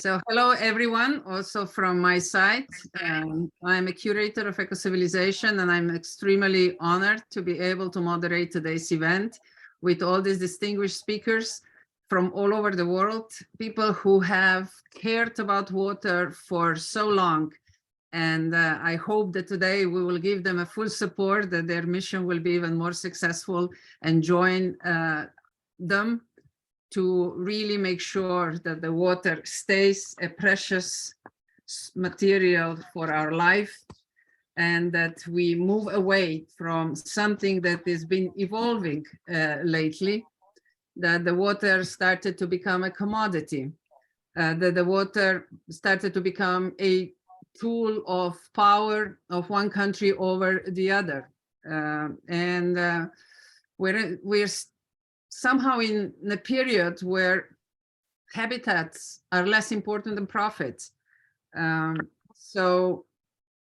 So hello, everyone, also from my side. I'm a curator of Ecocivilisation, and I'm extremely honored to be able to moderate today's event with all these distinguished speakers from all over the world, people who have cared about water for so long. And I hope that today we will give them a full support, that their mission will be even more successful, and join them to really make sure that the water stays a precious material for our life, and that we move away from something that has been evolving lately, that the water started to become a commodity, that the water started to become a tool of power of one country over the other. We're somehow in a period where habitats are less important than profits. So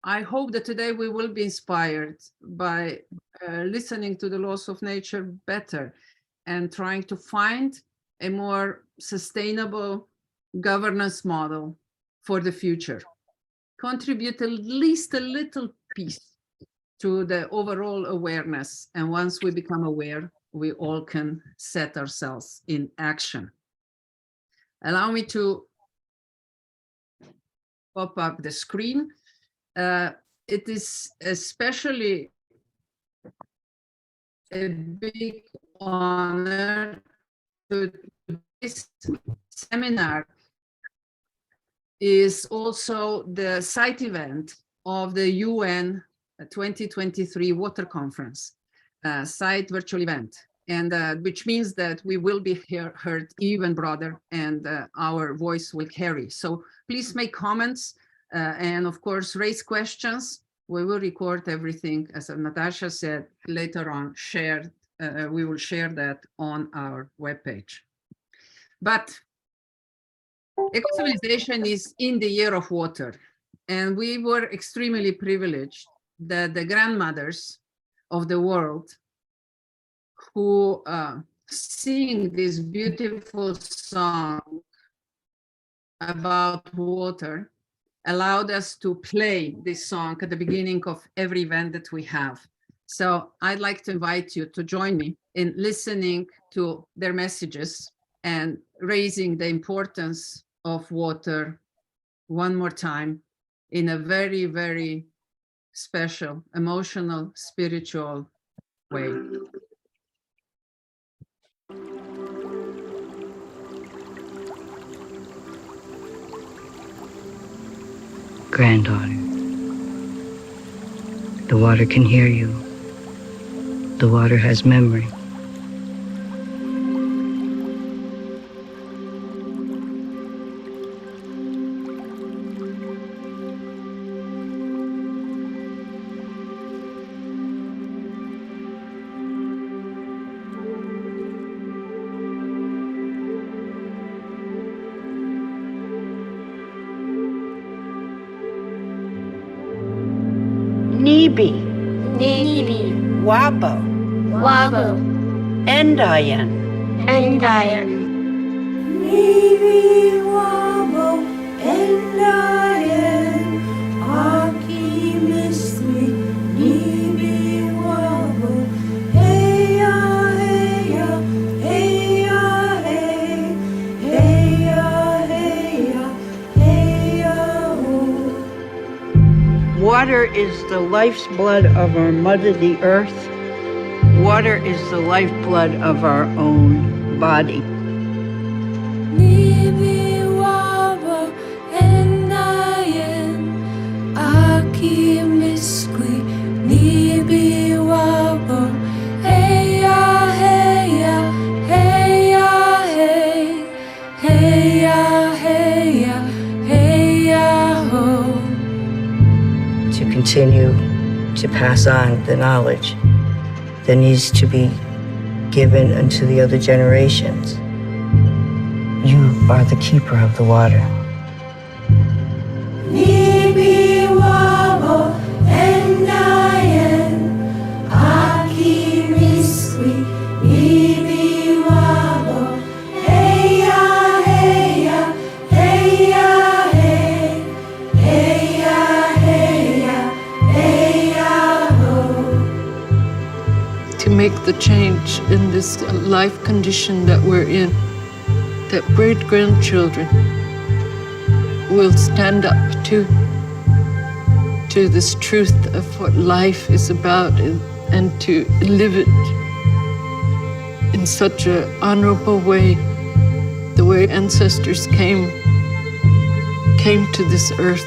I hope that today we will be inspired by listening to the laws of nature better and trying to find a more sustainable governance model for the future. Contribute at least a little piece to the overall awareness. And once we become aware, we all can set ourselves in action. Allow me to pop up the screen. It is especially a big honor to this seminar is also the site event of the UN 2023 Water Conference, site virtual event, and which means that we will be heard even broader, and our voice will carry. So please make comments and of course raise questions. We will record everything, as Natasha said, later on shared. We will share that on our webpage. But Ecocivilisation is in the year of water, and we were extremely privileged that the grandmothers of the world who sing this beautiful song about water allowed us to play this song at the beginning of every event that we have. So I'd like to invite you to join me in listening to their messages and raising the importance of water one more time in a very, very special, emotional, spiritual way. Granddaughter, the water can hear you. The water has memory. Nibi, Wabo, Endayan, Nibi, Wabo, Endayan, Aki Misri, Nibi, Wabo, Heya, Heya, Heya, Hey, Heya, Heya, Heya, Ho. Water is the life's blood of our mother, the earth. Water is the lifeblood of our own body. Nibi, Wabo, Endayan, Aki Misri, Nibi, Wabo, Heya, Heya, Heya, Hey, Heya, Heya, Heya, Ho. To continue to pass on the knowledge that needs to be given unto the other generations. You are the keeper of the water. Nibi, Wabo, Endayan, Aki Misri, Nibi, Wabo, Heya, Heya, Heya, the change in this life condition that we're in, that great-grandchildren will stand up to this truth of what life is about and to live it in such an honorable way, the way ancestors came to this earth.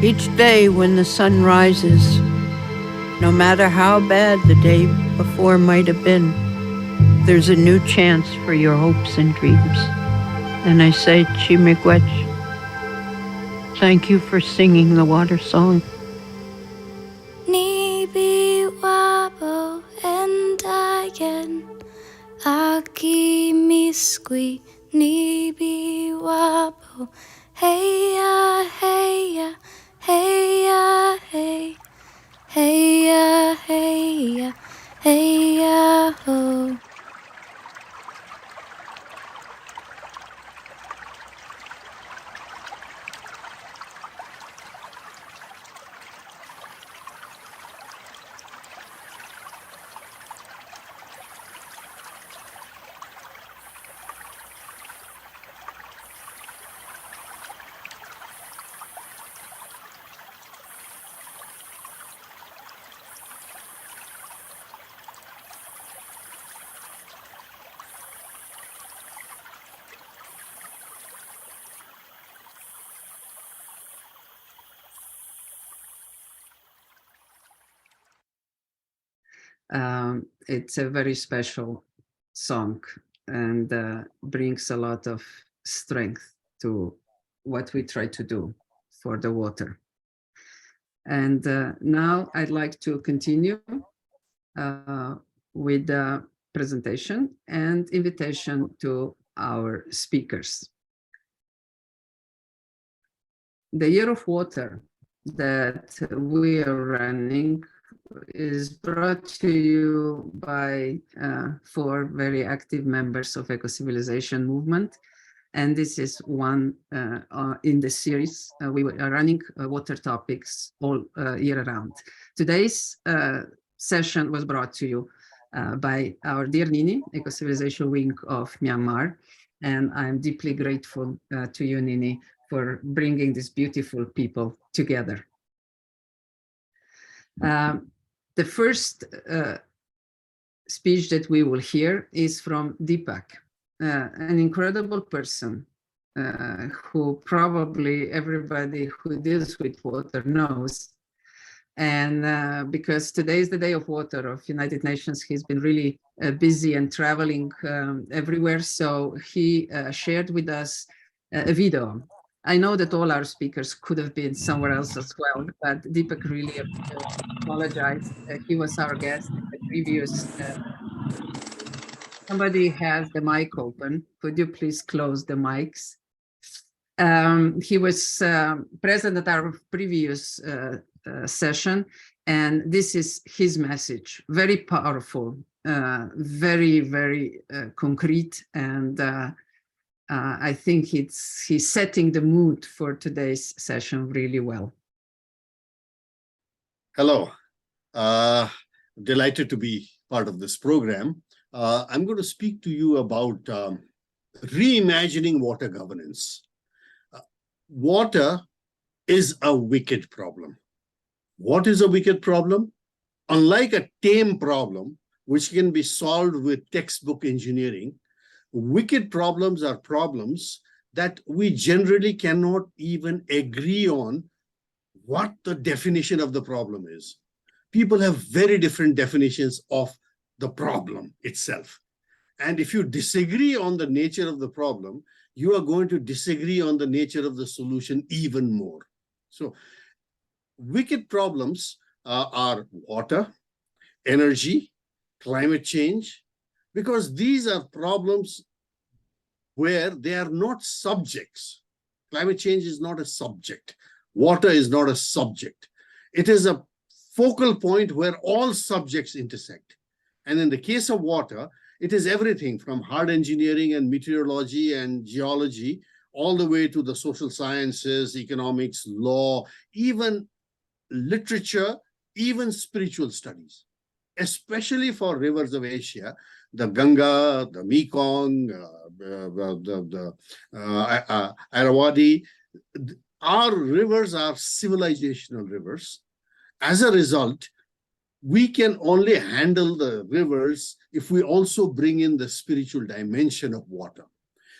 Each day when the sun rises, no matter how bad the day before might have been, there's a new chance for your hopes and dreams. And I say, 𝕤𝕤𝕤, thank you for singing the water song. 𝕤𝕡𝕚𝕐𝕚 𝕤𝕡𝕚 𝕤𝕡𝕚𝕚 hey-ya, hey-ya, hey-ya, hey, hey-ya, hey-ya, hey-ya, ho. It's a very special song and brings a lot of strength to what we try to do for the water. And now I'd like to continue with the presentation and invitation to our speakers. The Year of Water that we are running is brought to you by 4 very active members of Ecocivilisation movement. And this is one in the series. We are running water topics all year round. Today's session was brought to you by our dear NiNi, Ecocivilisation wing of Myanmar. And I'm deeply grateful to you, NiNi, for bringing these beautiful people together. The first speech that we will hear is from Dipak, an incredible person who probably everybody who deals with water knows. And because today is the Day of Water of United Nations, he's been really busy and traveling everywhere. So he shared with us a video. I know that all our speakers could have been somewhere else as well, but Dipak really apologized. He was our guest in the previous. Somebody has the mic open. Could you please close the mics? He was present at our previous session, and this is his message. Very powerful, very, very concrete, and I think he's setting the mood for today's session really well. Hello, delighted to be part of this program. I'm going to speak to you about reimagining water governance. Water is a wicked problem. What is a wicked problem? Unlike a tame problem, which can be solved with textbook engineering, wicked problems are problems that we generally cannot even agree on what the definition of the problem is. People have very different definitions of the problem itself. And if you disagree on the nature of the problem, you are going to disagree on the nature of the solution even more. So wicked problems are water, energy, climate change, because these are problems where they are not subjects. Climate change is not a subject. Water is not a subject. It is a focal point where all subjects intersect. And in the case of water, it is everything from hard engineering and meteorology and geology, all the way to the social sciences, economics, law, even literature, even spiritual studies, especially for rivers of Asia, the Ganga, the Mekong, the Irrawaddy. Our rivers are civilizational rivers. As a result, we can only handle the rivers if we also bring in the spiritual dimension of water.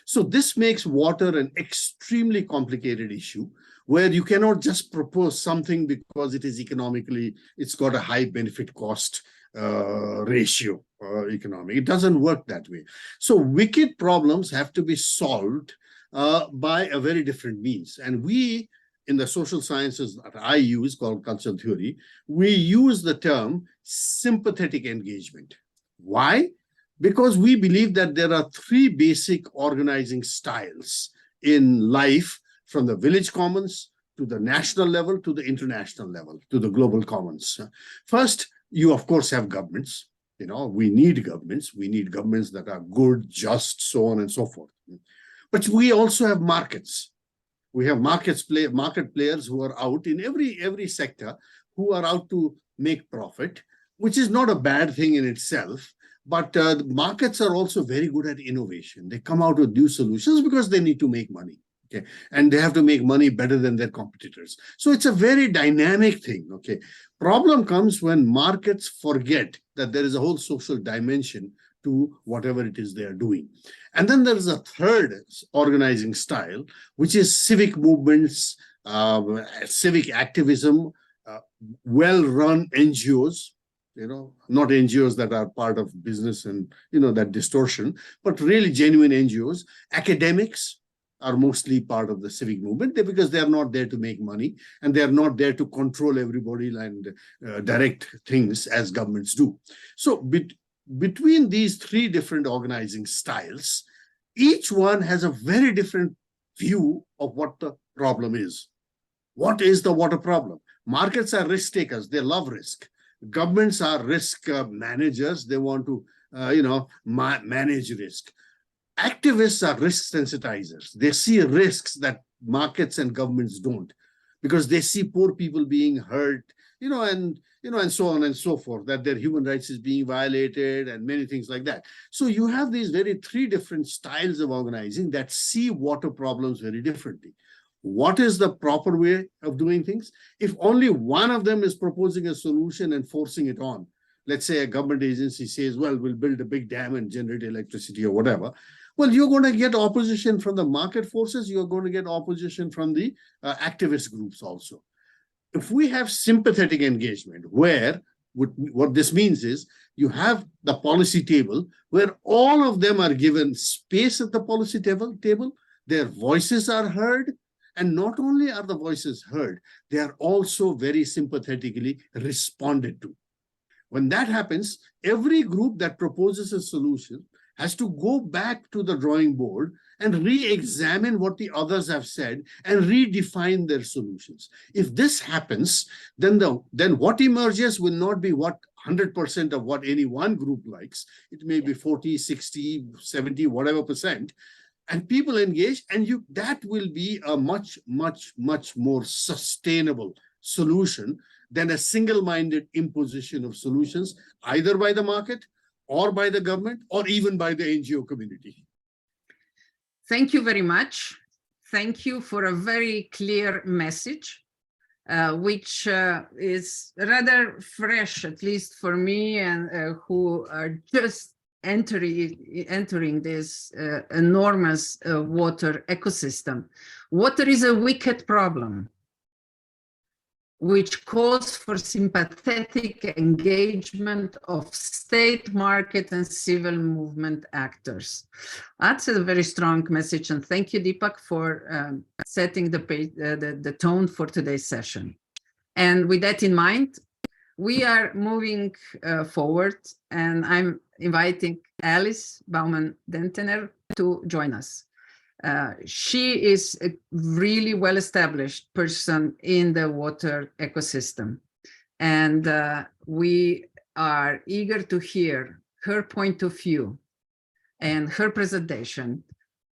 So this makes water an extremely complicated issue where you cannot just propose something because it is economically, it's got a high benefit cost ratio economic. It doesn't work that way. So wicked problems have to be solved by a very different means. And we, in the social sciences that I use, called cultural theory, we use the term sympathetic engagement. Why? Because we believe that there are three basic organizing styles in life, from the village commons to the national level to the international level to the global commons. First, you of course have governments. You know, we need governments. We need governments that are good, just, so on and so forth. But we also have markets. We have market players who are out in every sector, who are out to make profit, which is not a bad thing in itself. But the markets are also very good at innovation. They come out with new solutions because they need to make money. Okay, and they have to make money better than their competitors. So it's a very dynamic thing. Okay, problem comes when markets forget that there is a whole social dimension to whatever it is they are doing. And then there is a third organizing style, which is civic movements, civic activism, well-run NGOs, you know, not NGOs that are part of business and, you know, that distortion, but really genuine NGOs. Academics are mostly part of the civic movement because they are not there to make money and they are not there to control everybody and direct things as governments do. So between these three different organizing styles, each one has a very different view of what the problem is. What is the water problem? Markets are risk takers. They love risk. Governments are risk managers. They want to, manage risk. Activists are risk sensitizers. They see risks that markets and governments don't, because they see poor people being hurt, and so on and so forth, that their human rights is being violated and many things like that. So you have these three different styles of organizing that see water problems very differently. What is the proper way of doing things? If only one of them is proposing a solution and forcing it on, let's say a government agency says, well, we'll build a big dam and generate electricity or whatever. Well, you're going to get opposition from the market forces. You're going to get opposition from the activist groups also. If we have sympathetic engagement, where what this means is you have the policy table where all of them are given space at the policy table, their voices are heard, and not only are the voices heard, they are also very sympathetically responded to. When that happens, every group that proposes a solution has to go back to the drawing board and re-examine what the others have said and redefine their solutions. If this happens, then what emerges will not be what 100% of what any one group likes. It may be 40, 60, 70, whatever percent. And people engage, and that will be a much, much, much more sustainable solution than a single-minded imposition of solutions, either by the market or by the government or even by the NGO community. Thank you very much. Thank you for a very clear message, which is rather fresh, at least for me, and who are just entering this enormous water ecosystem. Water is a wicked problem, which calls for sympathetic engagement of state, market, and civil movement actors. That's a very strong message, and thank you, Dipak, for setting the tone for today's session. And with that in mind, we are moving forward, and I'm inviting Alice Bouman-Dentener to join us. She is a really well-established person in the water ecosystem. And we are eager to hear her point of view and her presentation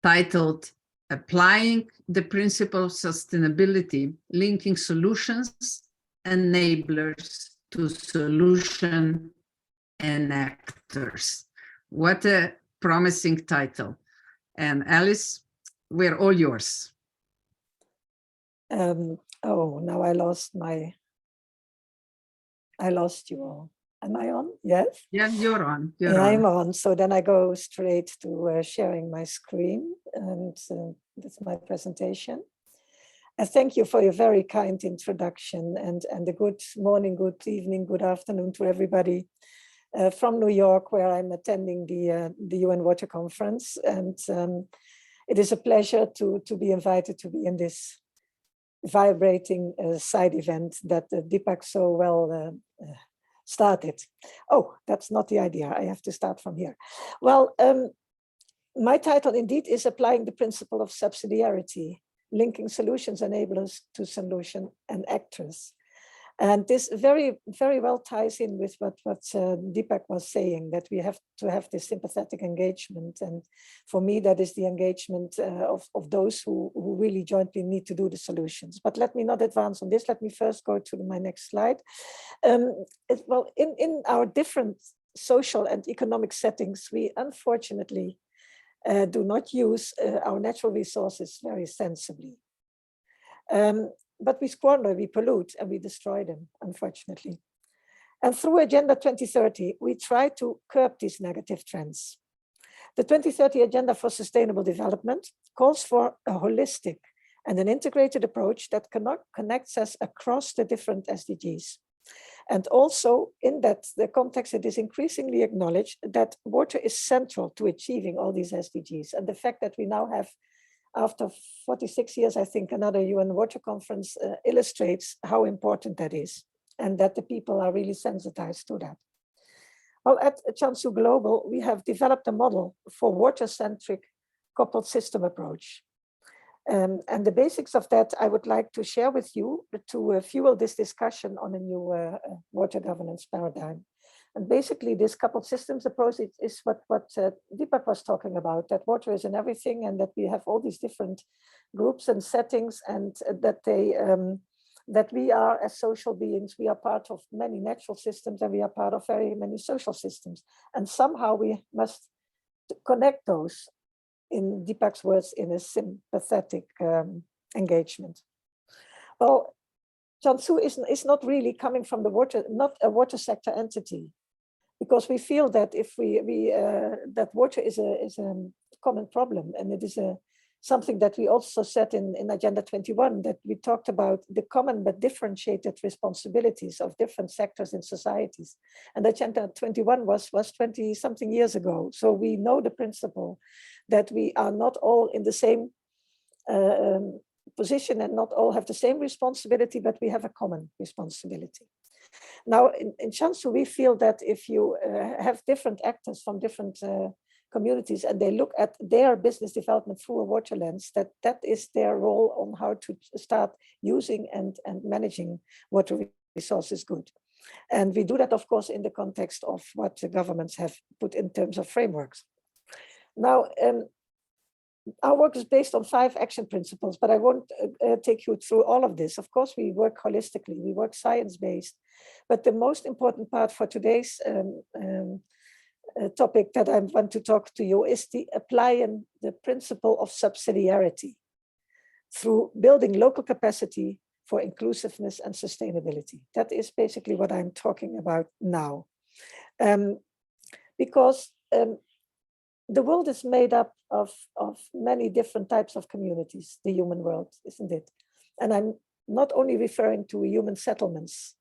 titled Applying the Principle of Sustainability, Linking Solutions Enablers to Solution Enactors. What a promising title. And Alice, we're all yours. Oh, now I lost you all. Am I on? Yes? Yeah, you're on. I'm on. So then I go straight to sharing my screen, and that's my presentation. Thank you for your very kind introduction, and a good morning, good evening, good afternoon to everybody from New York, where I'm attending the UN Water Conference. And it is a pleasure to be invited to be in this vibrating side event that Dipak so well started. Oh, that's not the idea. I have to start from here. Well, my title indeed is Applying the Principle of Subsidiarity, Linking Solutions Enablers to Solution Enactors. And this very, very well ties in with what Dipak was saying, that we have to have this sympathetic engagement. And for me, that is the engagement of those who really jointly need to do the solutions. But let me not advance on this. Let me first go to my next slide. Well, in our different social and economic settings, we unfortunately do not use our natural resources very sensibly. But we squander, we pollute, and we destroy them, unfortunately. And through Agenda 2030, we try to curb these negative trends. The 2030 Agenda for Sustainable Development calls for a holistic and an integrated approach that connects us across the different SDGs. And also in that the context, it is increasingly acknowledged that water is central to achieving all these SDGs. And the fact that we now have, after 46 years, I think, another UN Water Conference illustrates how important that is, and that the people are really sensitized to that. Well, at Chansu Global, we have developed a model for water-centric coupled system approach. And the basics of that I would like to share with you to fuel this discussion on a new water governance paradigm. And basically, this coupled systems approach is what Dipak was talking about, that water is in everything, and that we have all these different groups and settings, and that we are, as social beings, we are part of many natural systems, and we are part of very many social systems. And somehow we must connect those, in Dipak's words, in a sympathetic engagement. Well, Chansu is not really coming from the water, not a water sector entity, because we feel that if that water is a common problem, and it is something that we also said in Agenda 21, that we talked about the common but differentiated responsibilities of different sectors in societies. And Agenda 21 was 20 something years ago. So we know the principle that we are not all in the same position and not all have the same responsibility, but we have a common responsibility. Now, in Chansu, we feel that if you have different actors from different communities and they look at their business development through a water lens, that is their role on how to start using and managing water resources good. And we do that, of course, in the context of what the governments have put in terms of frameworks. Now, our work is based on 5 action principles, but I won't take you through all of this. Of course, we work holistically, we work science-based, but the most important part for today's topic that I want to talk to you is applying the principle of subsidiarity through building local capacity for inclusiveness and sustainability. That is basically what I'm talking about now. Because the world is made up of many different types of communities, the human world, isn't it? And I'm not only referring to human settlements,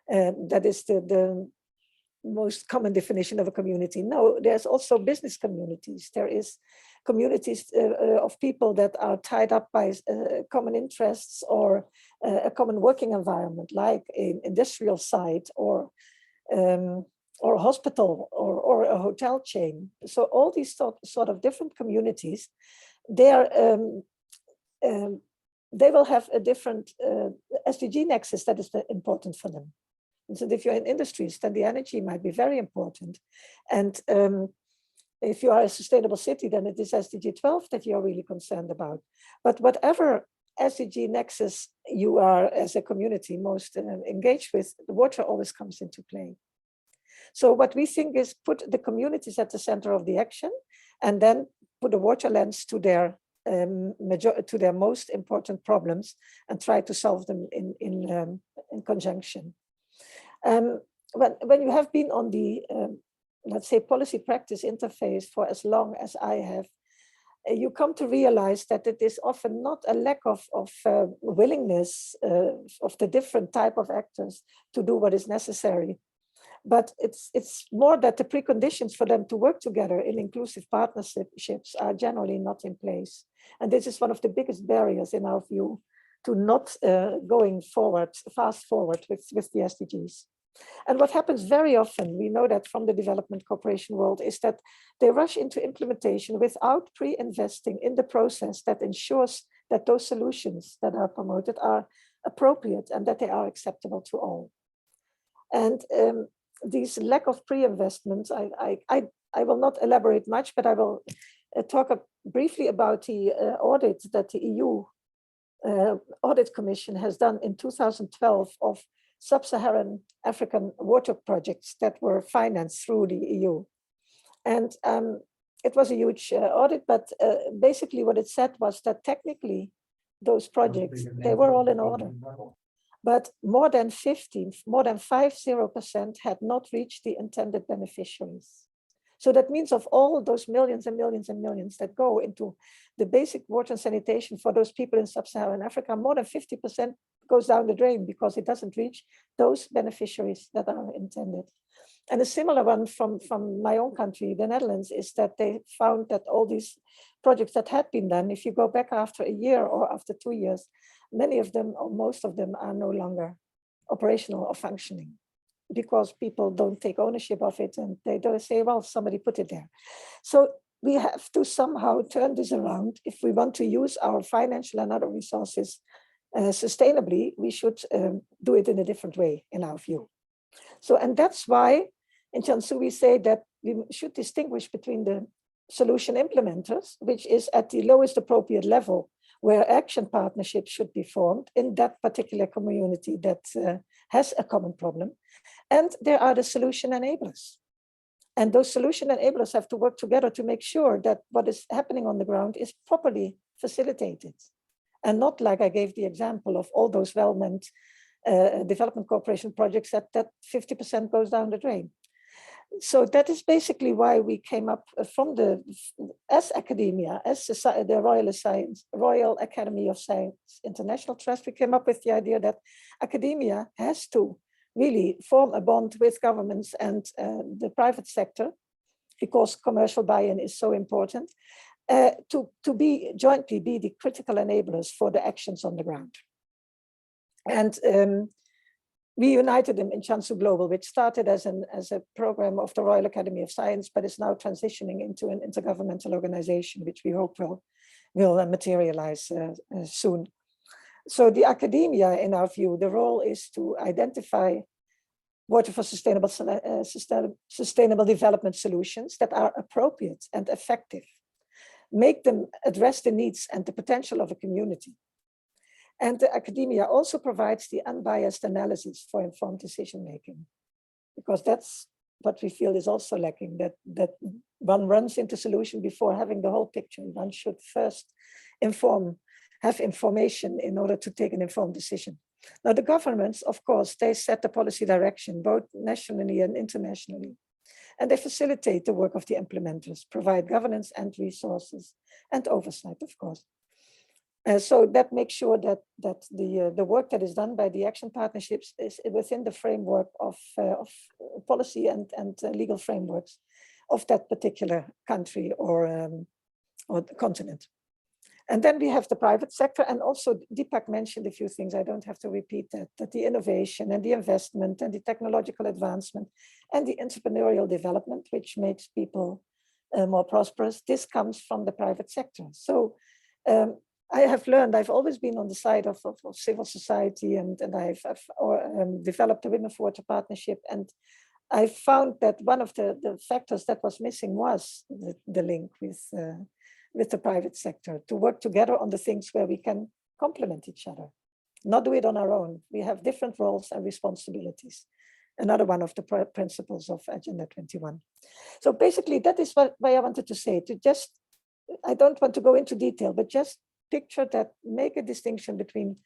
that is the most common definition of a community. No, there's also business communities. There is communities of people that are tied up by common interests or a common working environment, like an industrial site or a hospital or a hotel chain. So all these sort of different communities they will have a different SDG nexus that is important for them. And so if you're in industries, then the energy might be very important. And if you are a sustainable city, then it is SDG 12 that you're really concerned about. But whatever SDG nexus you are as a community most engaged with, the water always comes into play. So what we think is put the communities at the center of the action, and then put a water lens to their most important problems and try to solve them in conjunction. When you have been on the, let's say, policy practice interface for as long as I have, you come to realize that it is often not a lack of willingness of the different type of actors to do what is necessary, but it's more that the preconditions for them to work together in inclusive partnerships are generally not in place. And this is one of the biggest barriers in our view to not going forward, fast forward with the SDGs. And what happens very often, we know that from the development cooperation world, is that they rush into implementation without pre-investing in the process that ensures that those solutions that are promoted are appropriate and that they are acceptable to all. And these lack of pre-investments, I will not elaborate much, but I will talk briefly about the audit that the EU Audit Commission has done in 2012 of sub-Saharan African water projects that were financed through the EU. And it was a huge audit, but basically what it said was that technically those projects, they were all in order. But more than 50% had not reached the intended beneficiaries. So that means of all those millions and millions and millions that go into the basic water and sanitation for those people in sub-Saharan Africa, more than 50% goes down the drain because it doesn't reach those beneficiaries that are intended. And a similar one from my own country, the Netherlands, is that they found that all these projects that had been done, if you go back after a year or after 2 years, many of them or most of them are no longer operational or functioning, because people don't take ownership of it and they don't say, well, somebody put it there. So we have to somehow turn this around. If we want to use our financial and other resources sustainably, we should do it in a different way, in our view. So, and that's why in Jiangsu we say that we should distinguish between the solution implementers, which is at the lowest appropriate level, where action partnerships should be formed in that particular community that has a common problem. And there are the solution enablers. And those solution enablers have to work together to make sure that what is happening on the ground is properly facilitated. And not like I gave the example of all those well-meant development cooperation projects that 50% goes down the drain. So that is basically why we came up from as academia, as society, the Royal Academy of Science International Trust, we came up with the idea that academia has to really form a bond with governments and the private sector, because commercial buy-in is so important, to jointly be the critical enablers for the actions on the ground. And we united them in Jiangsu Global, which started as a program of the Royal Academy of Science, but is now transitioning into an intergovernmental organization, which we hope will materialize soon. So the academia, in our view, the role is to identify water for sustainable development solutions that are appropriate and effective, make them address the needs and the potential of a community. And the academia also provides the unbiased analysis for informed decision-making, because that's what we feel is also lacking, that one runs into solution before having the whole picture. One should first have information in order to take an informed decision. Now, the governments, of course, they set the policy direction, both nationally and internationally. And they facilitate the work of the implementers, provide governance and resources and oversight, of course. So that makes sure that the work that is done by the action partnerships is within the framework of policy and legal frameworks of that particular country or continent. And then we have the private sector, and also Dipak mentioned a few things, I don't have to repeat that the innovation and the investment and the technological advancement and the entrepreneurial development, which makes people more prosperous, this comes from the private sector. So I have learned, I've always been on the side of civil society, and I've developed the Women for Water Partnership, and I found that one of the factors that was missing was the link with the private sector, to work together on the things where we can complement each other, not do it on our own. We have different roles and responsibilities. Another one of the principles of Agenda 21. So basically, that is what I wanted to say, I don't want to go into detail, but just picture that, make a distinction between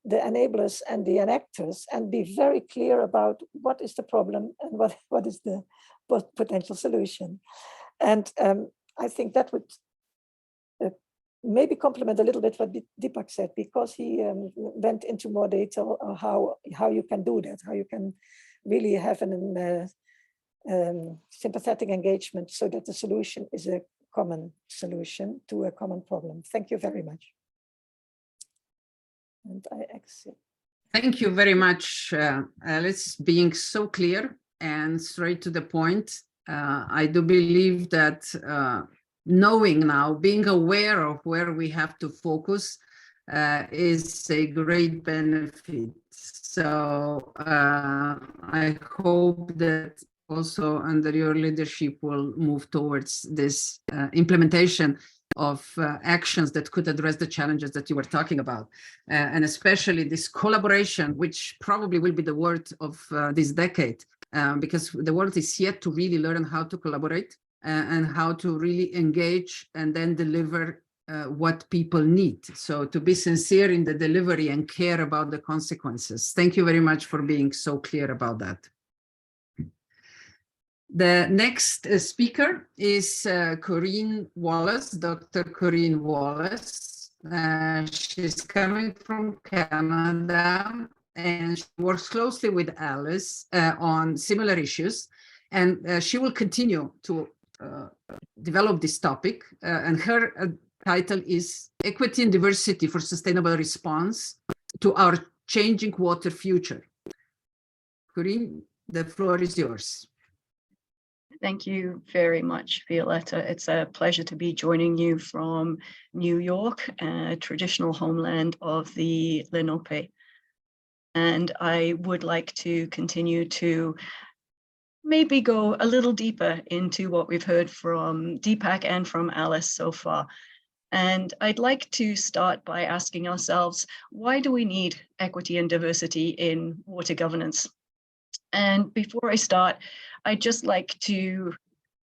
the enablers and the enactors, and be very clear about what is the problem and what is the potential solution. And I think that would maybe complement a little bit what Dipak said, because he went into more detail on how you can do that, how you can really have an sympathetic engagement so that the solution is a common solution to a common problem. Thank you very much. And I exit. Thank you very much, Alice, being so clear and straight to the point. I do believe that knowing now, being aware of where we have to focus is a great benefit. So I hope that also under your leadership will move towards this implementation of actions that could address the challenges that you were talking about. And especially this collaboration, which probably will be the word of this decade, because the world is yet to really learn how to collaborate and how to really engage and then deliver what people need. So to be sincere in the delivery and care about the consequences. Thank you very much for being so clear about that. The next speaker is Corinne Wallace, Dr. Corinne Wallace. She's coming from Canada, and she works closely with Alice on similar issues. And she will continue to develop this topic. And her title is Equity and Diversity for Sustainable Response to Our Changing Water Future. Corinne, the floor is yours. Thank you very much, Violetta. It's a pleasure to be joining you from New York, a traditional homeland of the Lenape. And I would like to continue to maybe go a little deeper into what we've heard from Dipak and from Alice so far. And I'd like to start by asking ourselves, why do we need equity and diversity in water governance? And before I start, I'd just like to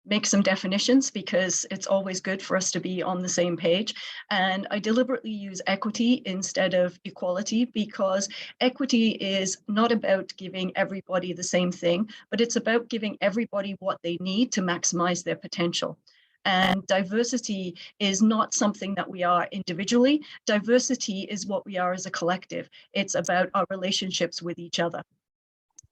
make some definitions, because it's always good for us to be on the same page. And I deliberately use equity instead of equality, because equity is not about giving everybody the same thing, but it's about giving everybody what they need to maximize their potential. And diversity is not something that we are individually. Diversity is what we are as a collective. It's about our relationships with each other.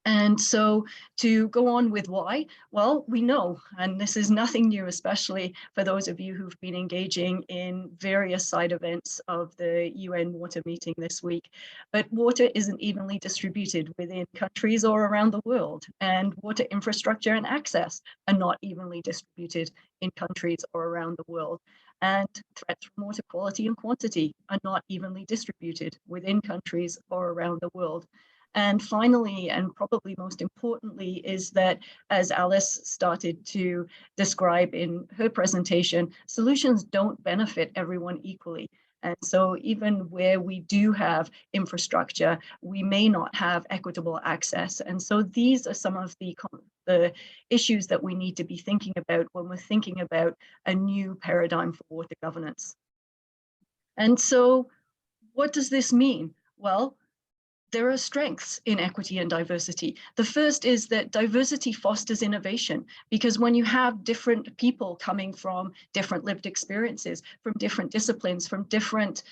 And so to go on with why, well, we know, and this is nothing new, especially for those of you who've been engaging in various side events of the UN water meeting this week, but water isn't evenly distributed within countries or around the world, and water infrastructure and access are not evenly distributed in countries or around the world. And threats from water quality and quantity are not evenly distributed within countries or around the world. And finally, and probably most importantly, is that, as Alice started to describe in her presentation, solutions don't benefit everyone equally. And so even where we do have infrastructure, we may not have equitable access. And so these are some of the issues that we need to be thinking about when we're thinking about a new paradigm for water governance. And so what does this mean? Well, there are strengths in equity and diversity. The first is that diversity fosters innovation, because when you have different people coming from different lived experiences, from different disciplines, from different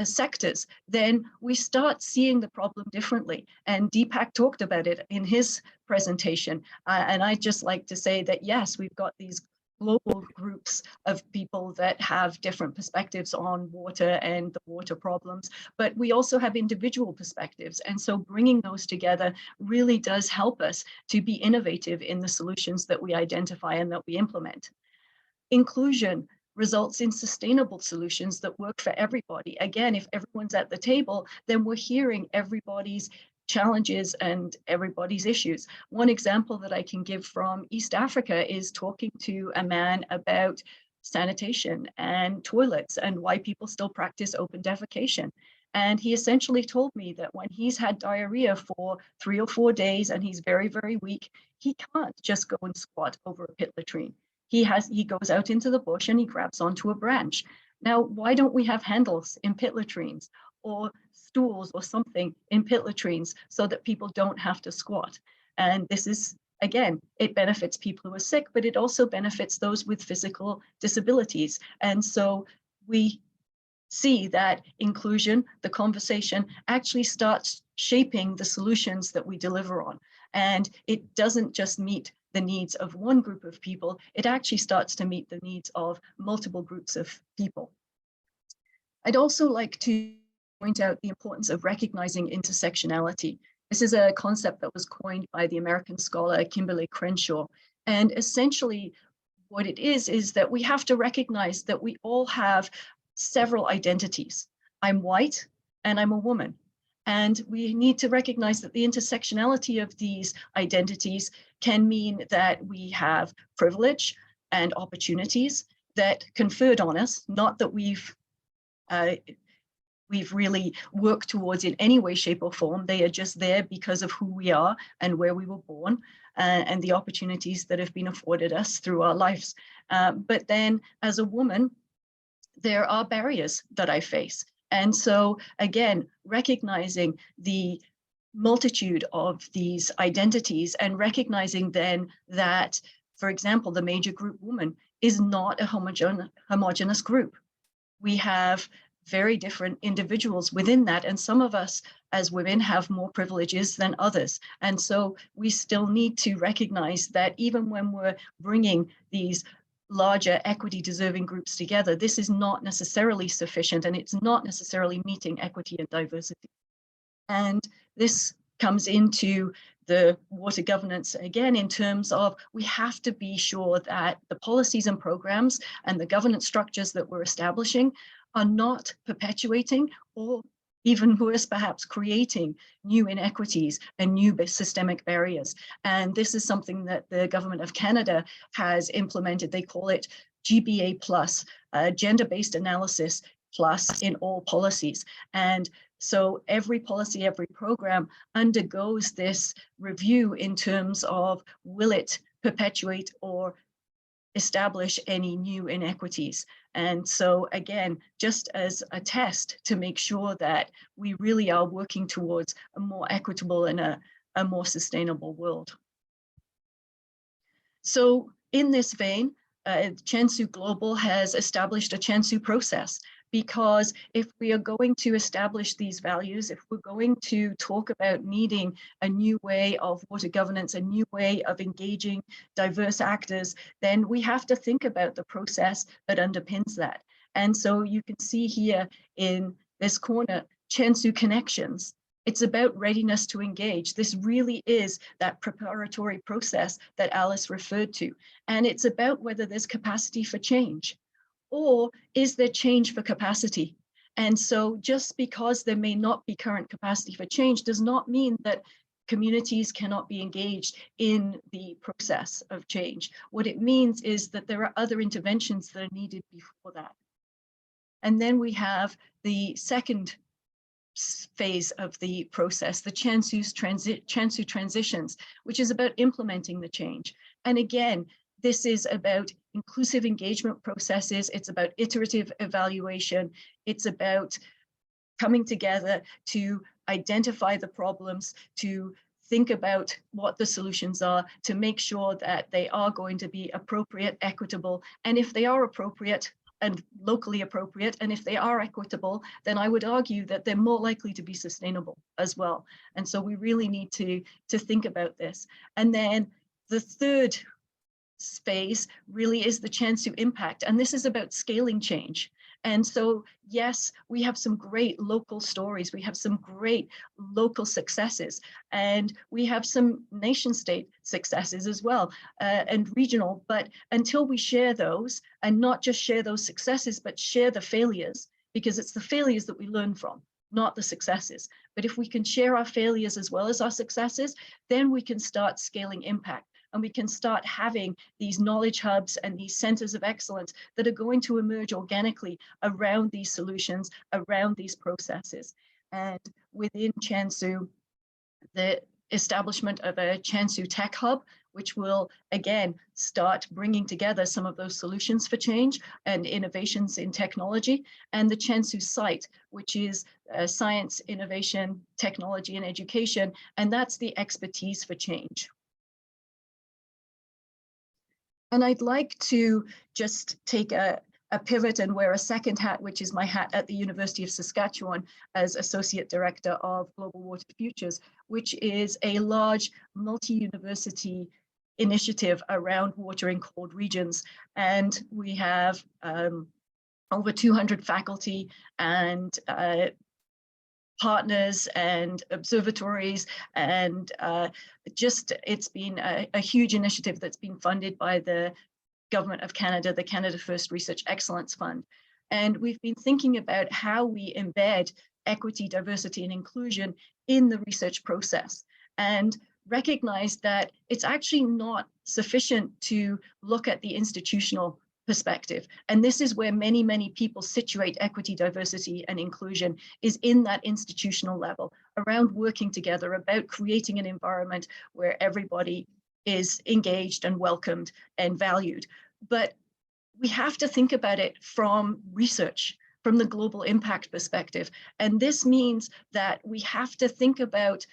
sectors, then we start seeing the problem differently. And Dipak talked about it in his presentation. And I'd just like to say that, yes, we've got these global groups of people that have different perspectives on water and the water problems, but we also have individual perspectives. And so bringing those together really does help us to be innovative in the solutions that we identify and that we implement. inclusion results in sustainable solutions that work for everybody. Again, if everyone's at the table, then we're hearing everybody's challenges and everybody's issues. One example that I can give from East Africa is talking to a man about sanitation and toilets and why people still practice open defecation. And he essentially told me that when he's had diarrhea for 3 or 4 days and he's very, very weak, he can't just go and squat over a pit latrine. He goes out into the bush and he grabs onto a branch. Now, why don't we have handles in pit latrines or stools or something in pit latrines so that people don't have to squat? And this is, again, it benefits people who are sick, but it also benefits those with physical disabilities. And so we see that inclusion, the conversation, actually starts shaping the solutions that we deliver on. And it doesn't just meet the needs of one group of people, it actually starts to meet the needs of multiple groups of people. I'd also like to point out the importance of recognizing intersectionality. This is a concept that was coined by the American scholar Kimberly Crenshaw. And essentially what it is that we have to recognize that we all have several identities. I'm white and I'm a woman. And we need to recognize that the intersectionality of these identities can mean that we have privilege and opportunities that conferred on us, not that we've really worked towards in any way, shape, or form. They are just there because of who we are and where we were born and the opportunities that have been afforded us through our lives. But then as a woman, there are barriers that I face. And so again, recognizing the multitude of these identities and recognizing then that, for example, the major group woman is not a homogeneous group. We have very different individuals within that, and some of us as women have more privileges than others. And so we still need to recognize that even when we're bringing these larger equity deserving groups together, this is not necessarily sufficient, and it's not necessarily meeting equity and diversity. And this comes into the water governance again in terms of we have to be sure that the policies and programs and the governance structures that we're establishing are not perpetuating or even worse, perhaps creating new inequities and new systemic barriers. And this is something that the government of Canada has implemented. They call it GBA plus, gender-based analysis plus in all policies. And so every policy, every program undergoes this review in terms of will it perpetuate or establish any new inequities. And so again, just as a test to make sure that we really are working towards a more equitable and a more sustainable world. So in this vein, Chansu Global has established a Chansu process, because if we are going to establish these values, if we're going to talk about needing a new way of water governance, a new way of engaging diverse actors, then we have to think about the process that underpins that. And so you can see here in this corner, Chansu Connections. It's about readiness to engage. This really is that preparatory process that Alice referred to. And it's about whether there's capacity for change. Or is there change for capacity? And so just because there may not be current capacity for change does not mean that communities cannot be engaged in the process of change. What it means is that there are other interventions that are needed before that. And then we have the second phase of the process, the Chansu transitions, which is about implementing the change. And again, this is about inclusive engagement processes. It's about iterative evaluation. It's about coming together to identify the problems, to think about what the solutions are, to make sure that they are going to be appropriate, equitable, and if they are appropriate and locally appropriate, and if they are equitable, then I would argue that they're more likely to be sustainable as well. And so we really need to think about this. And then the third phase really is the Chansu impact. And this is about scaling change. And so, yes, we have some great local stories. We have some great local successes, and we have some nation state successes as well, and regional. But until we share those, and not just share those successes, but share the failures, because it's the failures that we learn from, not the successes. But if we can share our failures as well as our successes, then we can start scaling impact. And we can start having these knowledge hubs and these centers of excellence that are going to emerge organically around these solutions, around these processes. And within Chansu, the establishment of a Chansu Tech Hub, which will, again, start bringing together some of those solutions for change and innovations in technology, and the Chansu site, which is science, innovation, technology, and education, and that's the expertise for change. And I'd like to just take a pivot and wear a second hat, which is my hat at the University of Saskatchewan as Associate Director of Global Water Futures, which is a large multi-university initiative around water in cold regions. And we have over 200 faculty and partners and observatories, and it's been a huge initiative that's been funded by the Government of Canada, the Canada First Research Excellence Fund. And we've been thinking about how we embed equity, diversity, and inclusion in the research process, and recognize that it's actually not sufficient to look at the institutional perspective. And this is where many, many people situate equity, diversity, and inclusion, is in that institutional level, around working together, about creating an environment where everybody is engaged and welcomed and valued. But we have to think about it from research, from the global impact perspective. And this means that we have to think about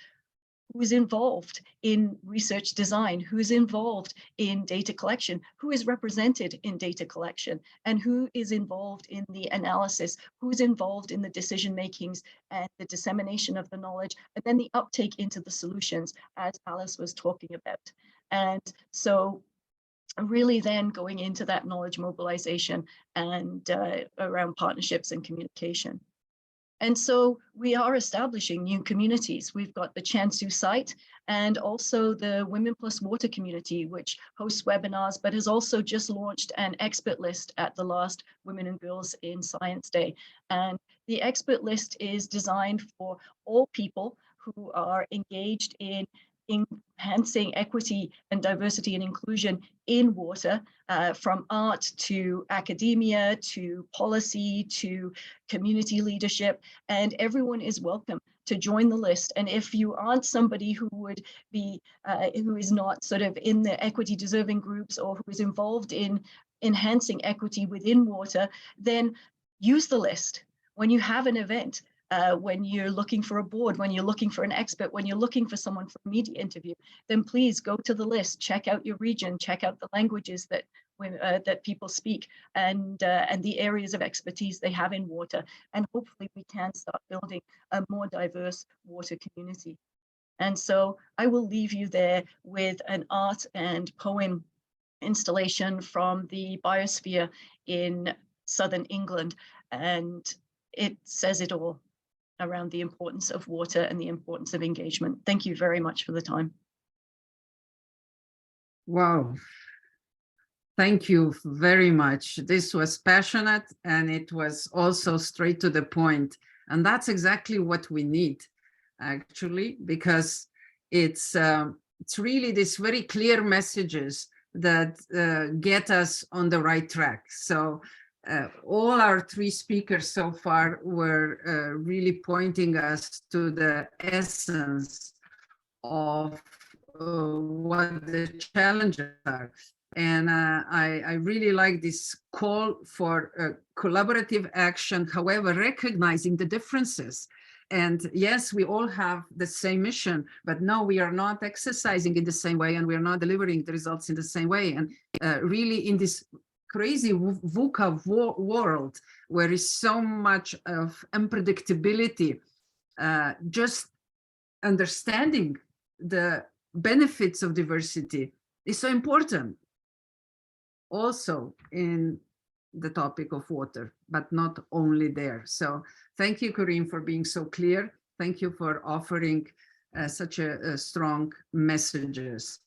who is involved in research design, who is involved in data collection, who is represented in data collection, and who is involved in the analysis, who is involved in the decision makings and the dissemination of the knowledge, and then the uptake into the solutions, as Alice was talking about. And so really then going into that knowledge mobilization and around partnerships and communication. And so we are establishing new communities. We've got the Chansu site and also the Women Plus Water community, which hosts webinars, but has also just launched an expert list at the last Women and Girls in Science Day. And the expert list is designed for all people who are engaged in enhancing equity and diversity and inclusion in water, from art to academia to policy to community leadership, and everyone is welcome to join the list. And if you aren't somebody who would be, who is not sort of in the equity deserving groups or who is involved in enhancing equity within water, then use the list when you have an event. When you're looking for a board, when you're looking for an expert, when you're looking for someone for a media interview, then please go to the list, check out your region, check out the languages that that people speak, and the areas of expertise they have in water. And hopefully we can start building a more diverse water community. And so I will leave you there with an art and poem installation from the biosphere in southern England. And it says it all around the importance of water and the importance of engagement. Thank you very much for the time. Wow. Thank you very much. This was passionate and it was also straight to the point. And that's exactly what we need, actually, because it's really these very clear messages that get us on the right track. So all our three speakers so far were really pointing us to the essence of what the challenges are. And I really like this call for collaborative action, however, recognizing the differences. And yes, we all have the same mission, but no, we are not exercising in the same way, and we are not delivering the results in the same way. And really in this crazy VUCA world, where is so much of unpredictability, just understanding the benefits of diversity is so important. Also in the topic of water, but not only there. So thank you, Corinne, for being so clear. Thank you for offering such a strong messages.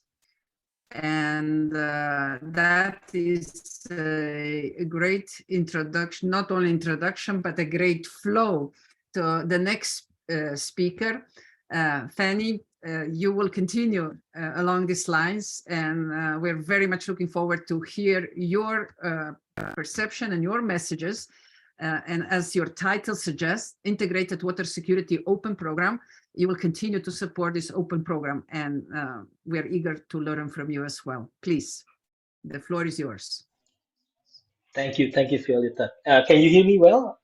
And that is a great introduction, not only introduction, but a great flow to the next speaker. Fany, you will continue along these lines, and we're very much looking forward to hear your perception and your messages. And as your title suggests, Integrated Water Security Open Program, you will continue to support this open program, and we are eager to learn from you as well. Please, the floor is yours. Thank you, Violeta. Can you hear me well?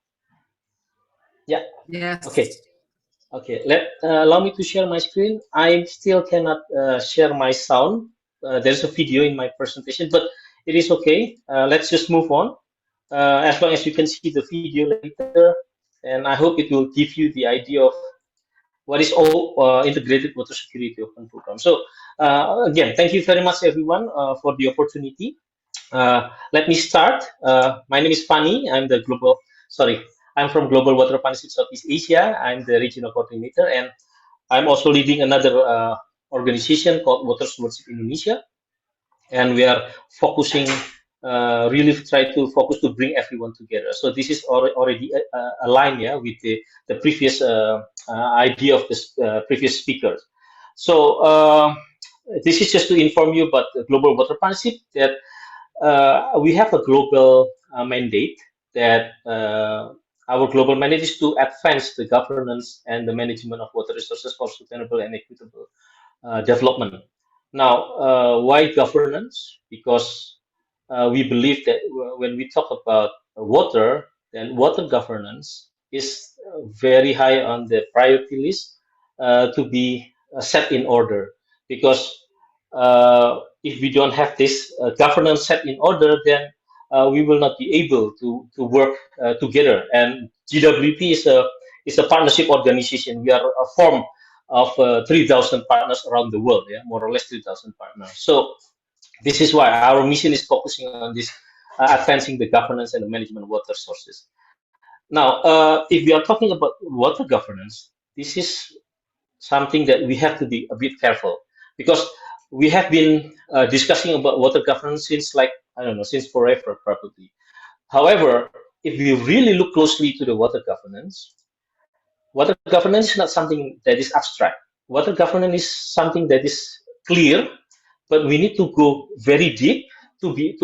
Yeah. Yes. Okay. Okay. Allow me to share my screen. I still cannot share my sound. There's a video in my presentation, but it is okay. Let's just move on. As long as you can see the video later, and I hope it will give you the idea of what is all Integrated Water Security Open Program. So again, thank you very much, everyone, for the opportunity. Let me start. My name is Fany. I'm from Global Water Partnership Southeast Asia. I'm the regional coordinator, and I'm also leading another organization called Water Stewardship Indonesia. And we are focusing, really try to focus to bring everyone together. So this is already aligned, yeah, with the previous idea of the previous speakers. So this is just to inform you about the Global Water Partnership, that we have a global mandate, that our global mandate is to advance the governance and the management of water resources for sustainable and equitable development. Now, why governance? Because we believe that when we talk about water, then water governance is very high on the priority list to be set in order. Because if we don't have this governance set in order, then we will not be able to work together. And GWP is a partnership organization. We are a form of 3,000 partners around the world, yeah, more or less 3,000 partners. So this is why our mission is focusing on this, advancing the governance and the management of water sources. Now, if we are talking about water governance, this is something that we have to be a bit careful, because we have been discussing about water governance since, like, I don't know, since forever, probably. However, if we really look closely to the water governance is not something that is abstract. Water governance is something that is clear, but we need to go very deep to be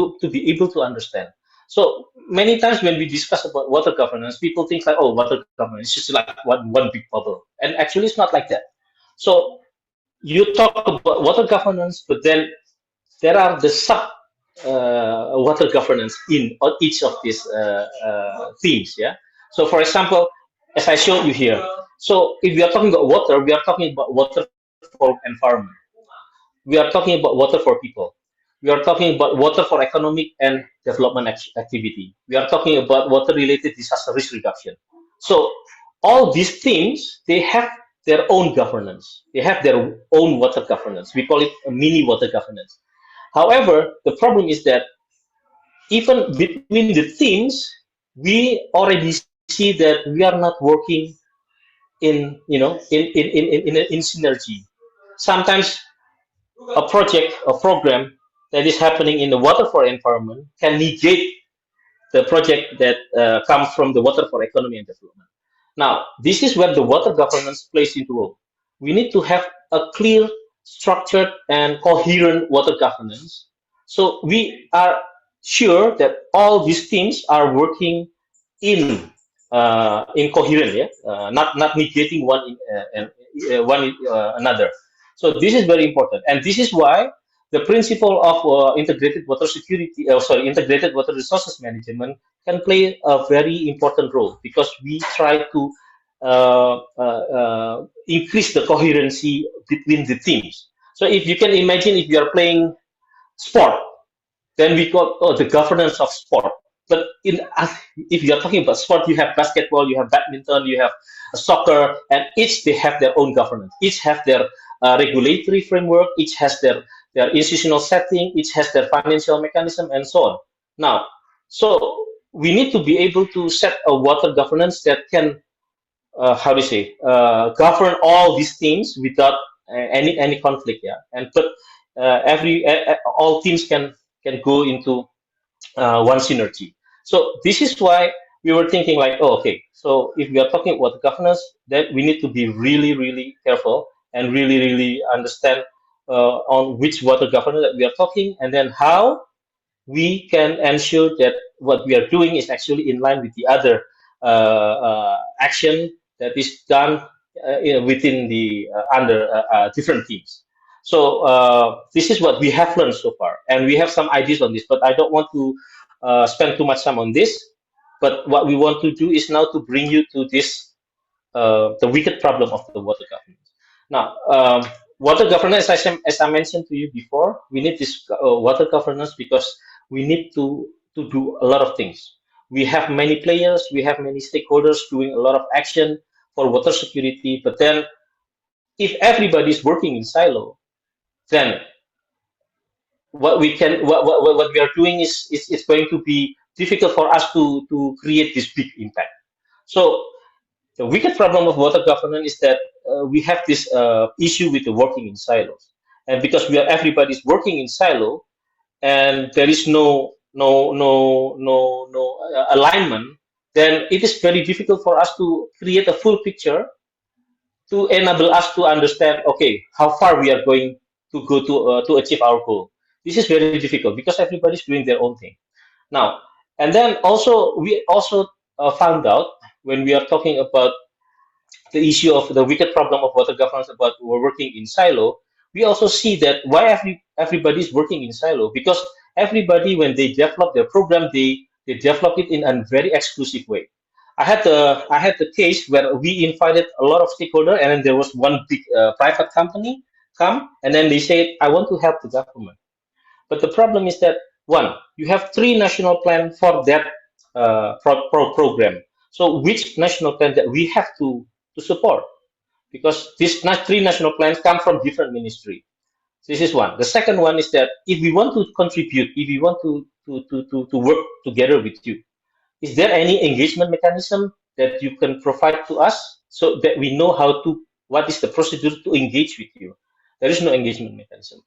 able to understand. So many times when we discuss about water governance, people think like, oh, water governance is just like one big bubble, and actually it's not like that. So you talk about water governance, but then there are the sub water governance in each of these themes. Yeah. So for example, as I showed you here, so if we are talking about water, we are talking about water for environment. We are talking about water for people. We are talking about water for economic and development activity. We are talking about water-related disaster risk reduction. So all these themes, they have their own governance. They have their own water governance. We call it a mini water governance. However, the problem is that even between the themes, we already see that we are not working in synergy. Sometimes a project, a program that is happening in the water for environment can negate the project that comes from the water for economy and development. Now, this is where the water governance plays into role. We need to have a clear, structured, and coherent water governance. So we are sure that all these themes are working in coherent, yeah, not negating one another. So this is very important, and this is why the principle of integrated water security, integrated water resources management can play a very important role, because we try to increase the coherency between the teams. So if you can imagine, if you are playing sport, then we call the governance of sport. But if you are talking about sport, you have basketball, you have badminton, you have soccer, and each they have their own governance. Each have their regulatory framework, each has their institutional setting, each has their financial mechanism, and so on. Now, so we need to be able to set a water governance that can, how do you say, govern all these teams without any conflict, yeah, and put all teams can go into one synergy. So this is why we were thinking like, oh, okay, so if we are talking about governance, then we need to be really, really careful and really, really understand on which water governance that we are talking, and then how we can ensure that what we are doing is actually in line with the other action that is done within the under different teams. So this is what we have learned so far, and we have some ideas on this, but I don't want to spend too much time on this. But what we want to do is now to bring you to this, the wicked problem of the water governance. Now, water governance, as I mentioned to you before, we need this water governance because we need to do a lot of things. We have many players, we have many stakeholders doing a lot of action for water security, but then if everybody is working in silo, then what we are doing is it's going to be difficult for us to create this big impact. So the wicked problem of water governance is that we have this issue with the working in silos, and because everybody's working in silo, and there is no alignment, then it is very difficult for us to create a full picture to enable us to understand, okay, how far we are going to go to achieve our goal. This is very difficult because everybody's doing their own thing. Now, and then also, we also found out when we are talking about the issue of the wicked problem of water governance about we're working in silo, we also see that why everybody is working in silo, because everybody, when they develop their program, they develop it in a very exclusive way. I had the case where we invited a lot of stakeholders, and then there was one big private company come, and then they said, I want to help the government. But the problem is that, one, you have 3 national plans for that program. So which national plan that we have to support? Because these 3 national plans come from different ministries. This is one. The second one is that if we want to contribute, if we want to work together with you, is there any engagement mechanism that you can provide to us so that we know what is the procedure to engage with you? There is no engagement mechanism.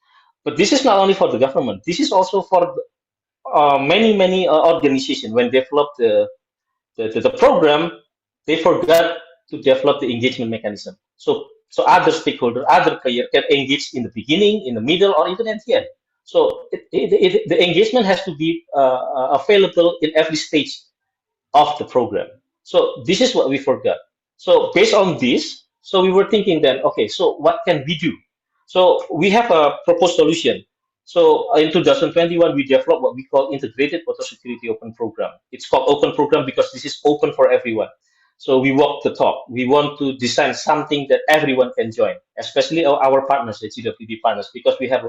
But this is not only for the government. This is also for many organizations. When they develop the program, they forgot to develop the engagement mechanism. So other stakeholders, other players can engage in the beginning, in the middle, or even at the end. So the engagement has to be available in every stage of the program. So this is what we forgot. So based on this, so we were thinking then, okay, so what can we do? So we have a proposed solution. So in 2021, we developed what we call Integrated Water Security Open Program. It's called Open Program because this is open for everyone. So we walk the talk. We want to design something that everyone can join, especially our partners, the GWD partners, because we have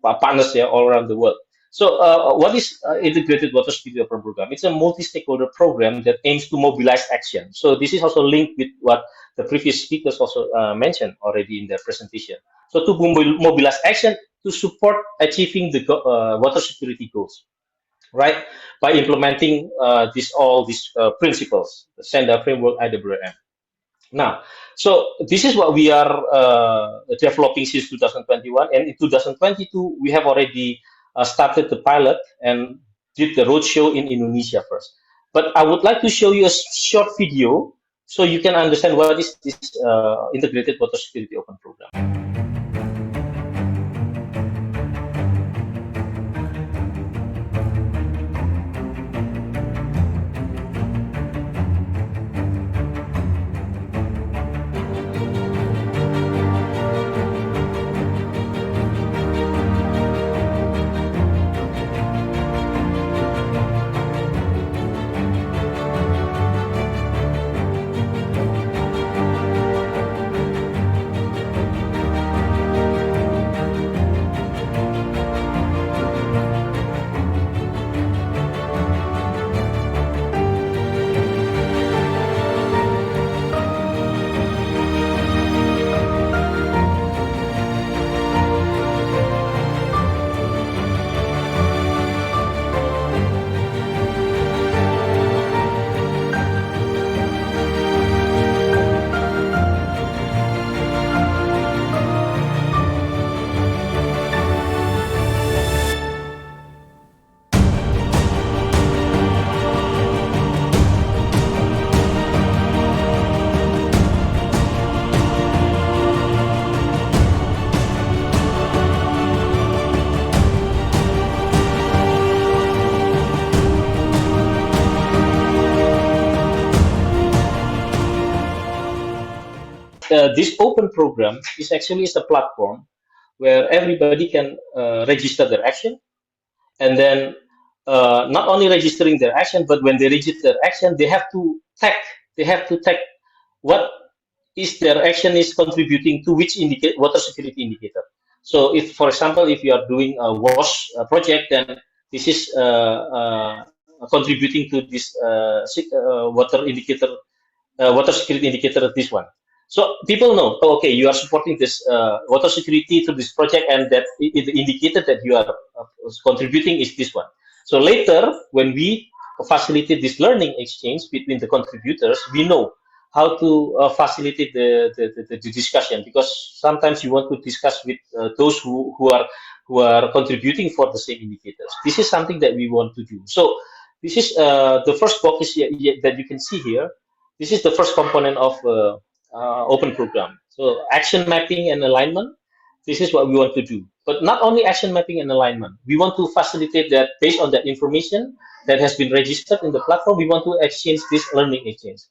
partners there all around the world. So what is Integrated Water Security Open Program? It's a multi-stakeholder program that aims to mobilize action. So this is also linked with what the previous speakers also mentioned already in their presentation. So to mobilize action to support achieving the water security goals, right? By implementing all these principles, the Senda framework, IWM. Now, so this is what we are developing since 2021, and in 2022 we have already started the pilot and did the roadshow in Indonesia first. But I would like to show you a short video so you can understand what is this Integrated Water Security Open Program. this open program is actually a platform where everybody can register their action, and then not only registering their action, but when they register their action, they have to tag what is their action is contributing to which water security indicator. So if, for example, if you are doing a WASH project, then this is contributing to this water security indicator, this one. So people know, oh, okay, you are supporting this water security through this project, and that the indicator that you are contributing is this one. So later, when we facilitate this learning exchange between the contributors, we know how to facilitate the discussion, because sometimes you want to discuss with those who are contributing for the same indicators. This is something that we want to do. So this is the first box that you can see here. This is the first component of open program. So action mapping and alignment. This is what we want to do. But not only action mapping and alignment. We want to facilitate that based on that information that has been registered in the platform. We want to exchange this learning exchange.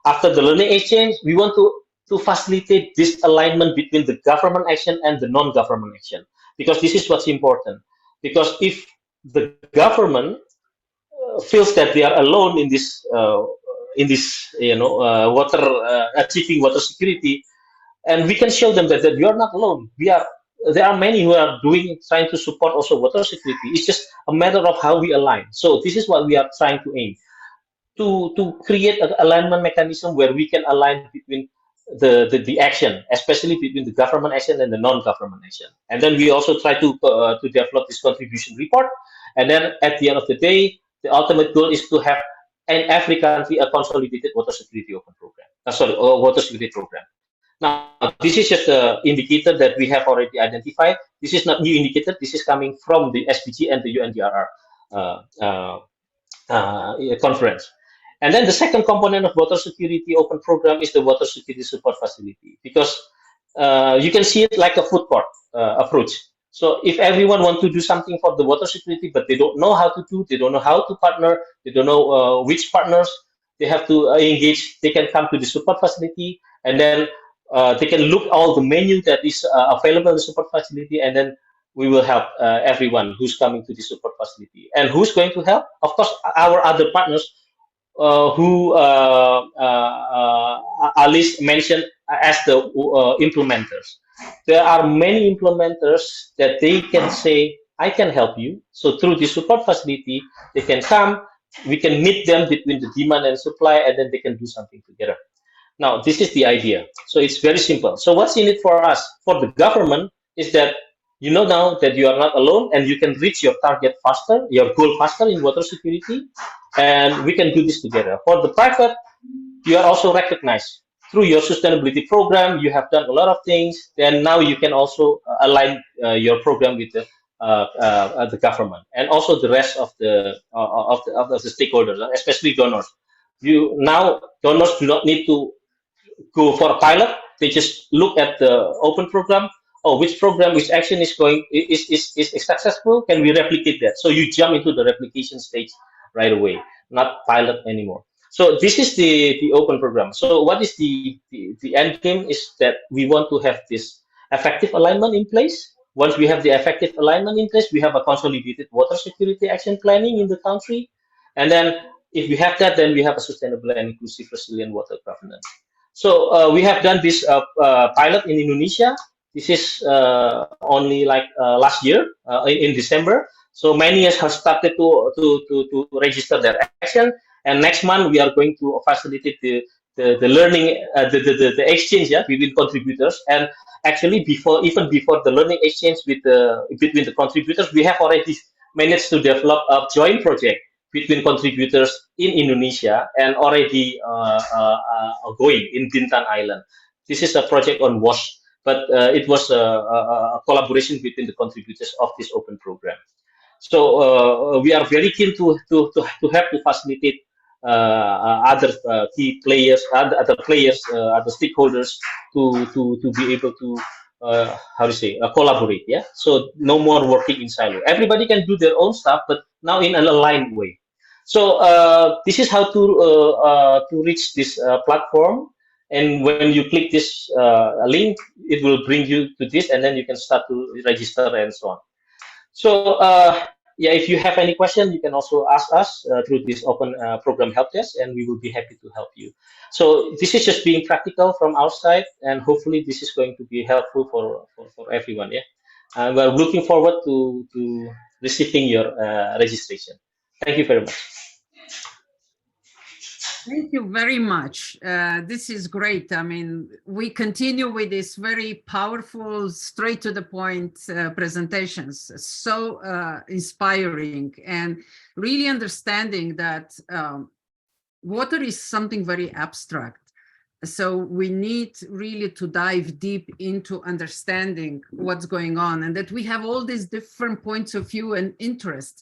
After the learning exchange, we want to facilitate this alignment between the government action and the non-government action, because this is what's important. Because if the government feels that they are alone in this achieving water security, and we can show them that you are not alone. There are many who are trying to support also water security. It's just a matter of how we align. So this is what we are trying to aim. To create an alignment mechanism where we can align between the action, especially between the government action and the non-government action. And then we also try to develop this contribution report. And then at the end of the day, the ultimate goal is to have in every country a consolidated water security open program. Water security program. Now, this is just the indicator that we have already identified. This is not new indicator. This is coming from the SDG and the UNDRR conference. And then the second component of water security open program is the water security support facility, because you can see it like a food court approach. So if everyone wants to do something for the water security, but they don't know how to do, they don't know how to partner, they don't know which partners they have to engage, they can come to the support facility, and then they can look all the menu that is available in the support facility, and then we will help everyone who's coming to the support facility. And who's going to help? Of course, our other partners who Alice mentioned as the implementers. There are many implementers that they can say, I can help you. So through the support facility, they can come, we can meet them between the demand and supply, and then they can do something together. Now, this is the idea. So it's very simple. So what's in it for us? For the government is that you know now that you are not alone, and you can reach your target faster, your goal faster in water security, and we can do this together. For the private, you are also recognized. Through your sustainability program, you have done a lot of things. Then now you can also align your program with the government and also the rest of the stakeholders, especially donors. Donors do not need to go for a pilot. They just look at the open program. Oh, which program, which action is successful? Can we replicate that? So you jump into the replication stage right away, not pilot anymore. So this is the open program. So what is the end game is that we want to have this effective alignment in place. Once we have the effective alignment in place, we have a consolidated water security action planning in the country. And then if we have that, then we have a sustainable and inclusive resilient water governance. So we have done this pilot in Indonesia. This is only like last year in December. So many have started to register their action. And next month we are going to facilitate the learning, the exchange between contributors. And actually, even before the learning exchange between the contributors, we have already managed to develop a joint project between contributors in Indonesia and already going in Bintan Island. This is a project on WASH, but it was a collaboration between the contributors of this open program. So we are very keen to help to facilitate other key players, other stakeholders to be able to collaborate. Yeah. So no more working in silo. Everybody can do their own stuff, but now in an aligned way. So this is how to reach this platform. And when you click this link, it will bring you to this, and then you can start to register and so on. So yeah, if you have any question, you can also ask us through this open program help desk, and we will be happy to help you. So this is just being practical from our side, and hopefully this is going to be helpful for everyone. Yeah, and we're looking forward to receiving your registration. Thank you very much. Thank you very much. This is great. I mean, we continue with this very powerful, straight to the point presentations. So inspiring, and really understanding that water is something very abstract. So we need really to dive deep into understanding what's going on, and that we have all these different points of view and interests.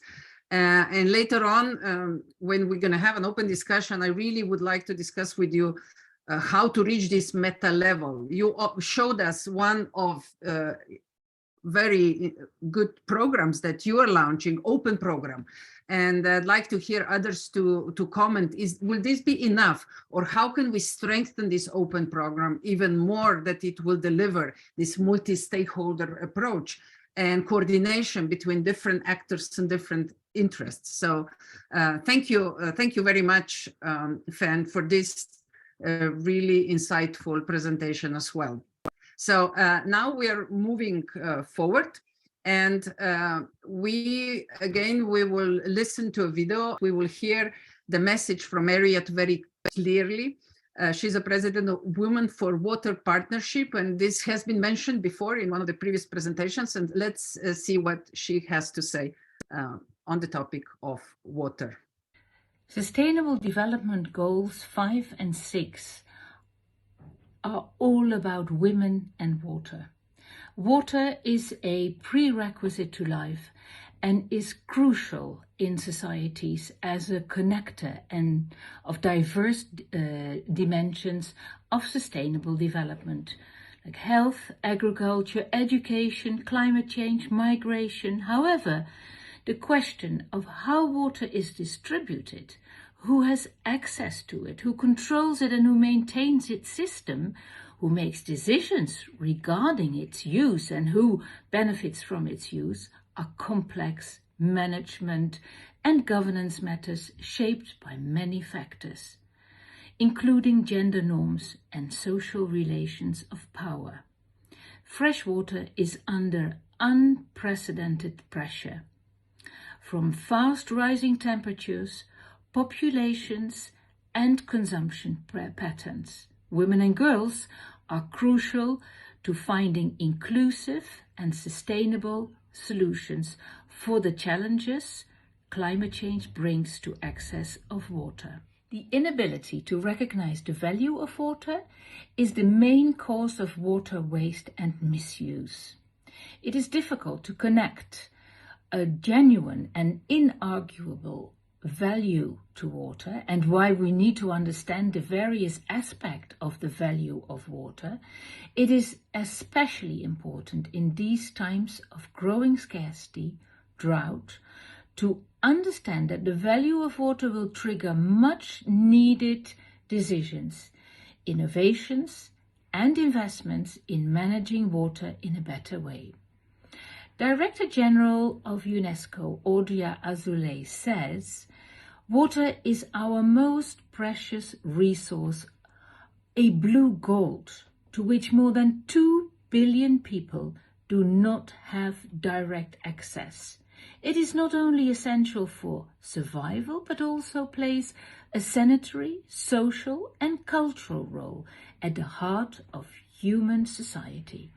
And later on, when we're going to have an open discussion, I really would like to discuss with you how to reach this meta level. You showed us one of very good programs that you are launching, open program. And I'd like to hear others to comment. Will this be enough? Or how can we strengthen this open program even more, that it will deliver this multi-stakeholder approach and coordination between different actors and different interests? So thank you very much, Fan, for this really insightful presentation as well. So now we are moving forward, and we will listen to a video. We will hear the message from Mariet very clearly. She's a president of Women for Water Partnership, and this has been mentioned before in one of the previous presentations. And let's see what she has to say on the topic of water. Sustainable Development Goals 5 and 6 are all about women and water. Water is a prerequisite to life and is crucial in societies as a connector and of diverse dimensions of sustainable development, like health, agriculture, education, climate change, migration. However, the question of how water is distributed, who has access to it, who controls it and who maintains its system, who makes decisions regarding its use and who benefits from its use, are complex management and governance matters shaped by many factors, including gender norms and social relations of power. Fresh water is under unprecedented pressure from fast rising temperatures, populations, and consumption patterns. Women and girls are crucial to finding inclusive and sustainable solutions for the challenges climate change brings to access of water. The inability to recognize the value of water is the main cause of water waste and misuse. It is difficult to connect a genuine and inarguable value to water, and why we need to understand the various aspects of the value of water. It is especially important in these times of growing scarcity, drought, to understand that the value of water will trigger much needed decisions, innovations, and investments in managing water in a better way. Director General of UNESCO, 𝕤𝕚𝕖𝕚𝕤, says, "Water is our most precious resource, a blue gold, to which more than 2 billion people do not have direct access. It is not only essential for survival, but also plays a sanitary, social, and cultural role at the heart of human society."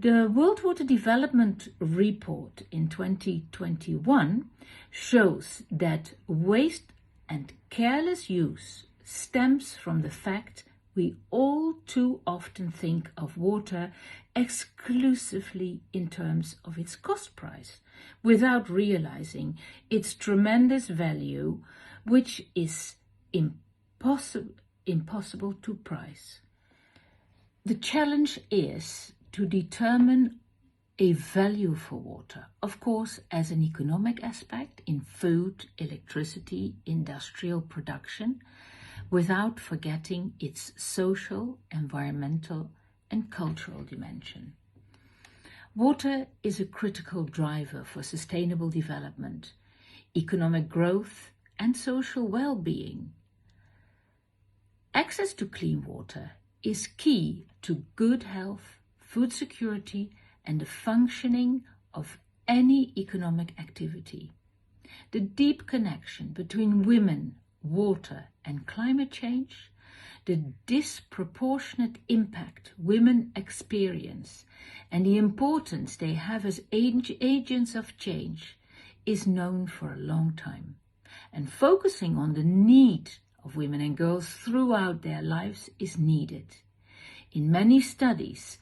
The World Water Development Report in 2021 shows that waste and careless use stems from the fact we all too often think of water exclusively in terms of its cost price, without realizing its tremendous value, which is impossible to price. The challenge is to determine a value for water, of course, as an economic aspect in food, electricity, industrial production, without forgetting its social, environmental, and cultural dimension. Water is a critical driver for sustainable development, economic growth, and social well-being. Access to clean water is key to good health, food security, and the functioning of any economic activity. The deep connection between women, water, and climate change, the disproportionate impact women experience, and the importance they have as agents of change is known for a long time. And focusing on the need of women and girls throughout their lives is needed. In many studies,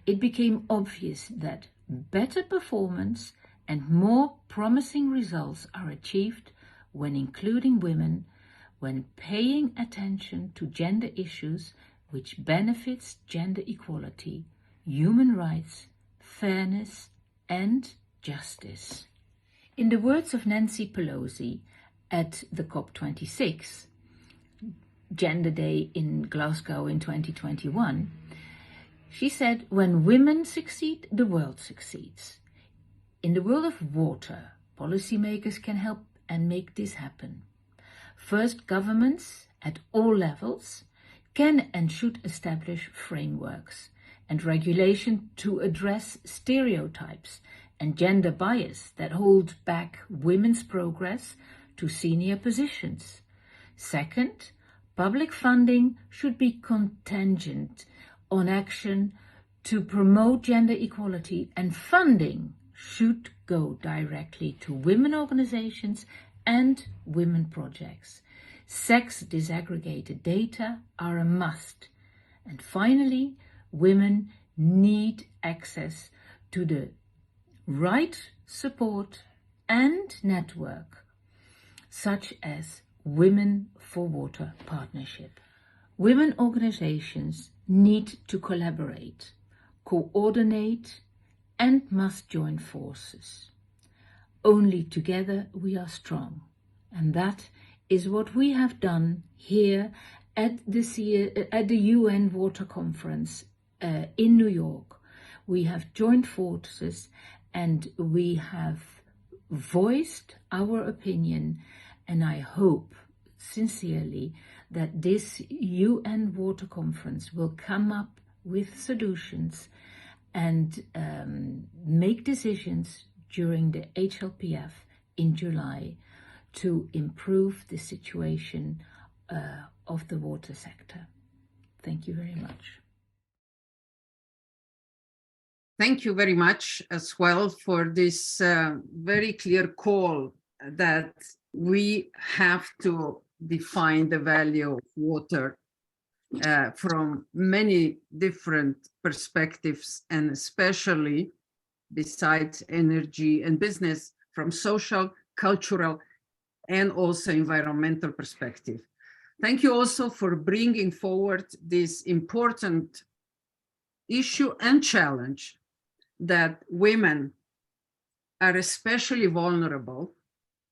it became obvious that better performance and more promising results are achieved when including women, when paying attention to gender issues which benefits gender equality, human rights, fairness, and justice. In the words of Nancy Pelosi at the COP26, Gender Day in Glasgow in 2021, she said, "When women succeed, the world succeeds." In the world of water, policymakers can help and make this happen. First, governments at all levels can and should establish frameworks and regulation to address stereotypes and gender bias that hold back women's progress to senior positions. Second, public funding should be contingent on action to promote gender equality, and funding should go directly to women organizations and women projects. Sex disaggregated data are a must. And finally, women need access to the right support and network, such as Women for Water Partnership. Women organizations need to collaborate, coordinate, and must join forces. Only together we are strong, and that is what we have done here at the UN Water Conference in New York. We have joined forces and we have voiced our opinion, and I hope sincerely that this UN Water Conference will come up with solutions and make decisions during the HLPF in July to improve the situation of the water sector. Thank you very much. Thank you very much as well for this very clear call that we have to define the value of water from many different perspectives, and especially besides energy and business, from social, cultural, and also environmental perspective. Thank you also for bringing forward this important issue and challenge that women are especially vulnerable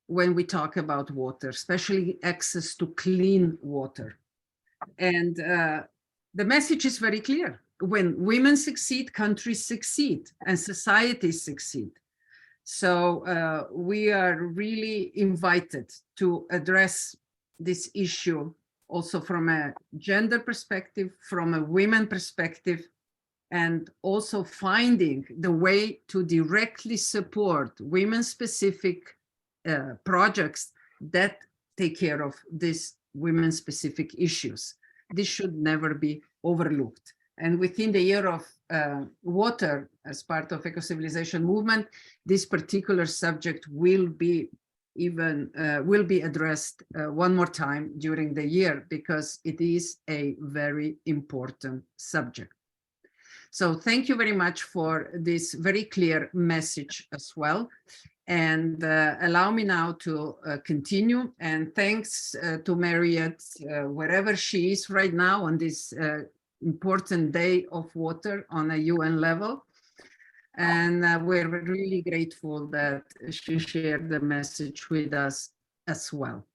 when we talk about water, especially access to clean water. And the message is very clear. When women succeed, countries succeed and societies succeed. So we are really invited to address this issue also from a gender perspective, from a women perspective, and also finding the way to directly support women-specific projects that take care of these women-specific issues. This should never be overlooked. And within the year of water, as part of Ecocivilisation movement, this particular subject will be addressed one more time during the year, because it is a very important subject. So thank you very much for this very clear message as well. And allow me now to continue. And thanks to Mariet, wherever she is right now on this important day of water on a UN level. And we're really grateful that she shared the message with us as well.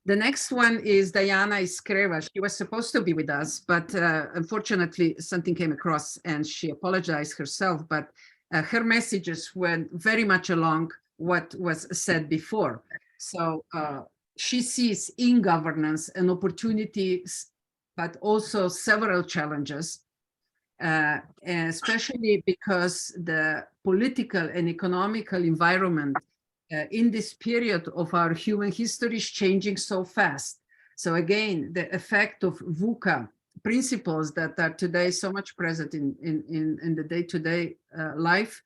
The next one is Diana Iskreva. She was supposed to be with us, but unfortunately something came across and she apologized herself, but her messages went very much along what was said before. So she sees in governance an opportunity, but also several challenges, especially because the political and economical environment in this period of our human history is changing so fast. So again, the effect of VUCA principles that are today so much present in the day-to-day life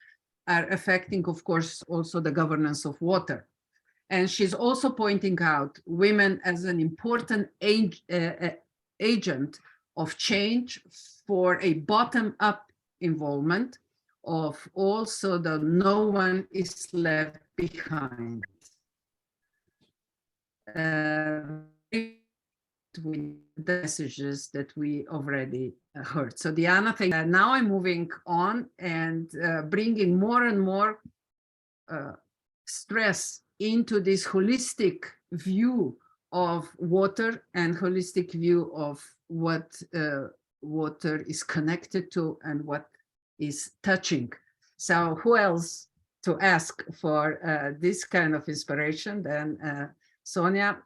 are affecting, of course, also the governance of water. And she's also pointing out women as an important agent of change for a bottom-up involvement of also the no one is left behind. With the messages that we already heard. So Diana, thank you. Now I'm moving on and bringing more and more stress into this holistic view of water and holistic view of what water is connected to and what is touching. So who else to ask for this kind of inspiration than Sonja?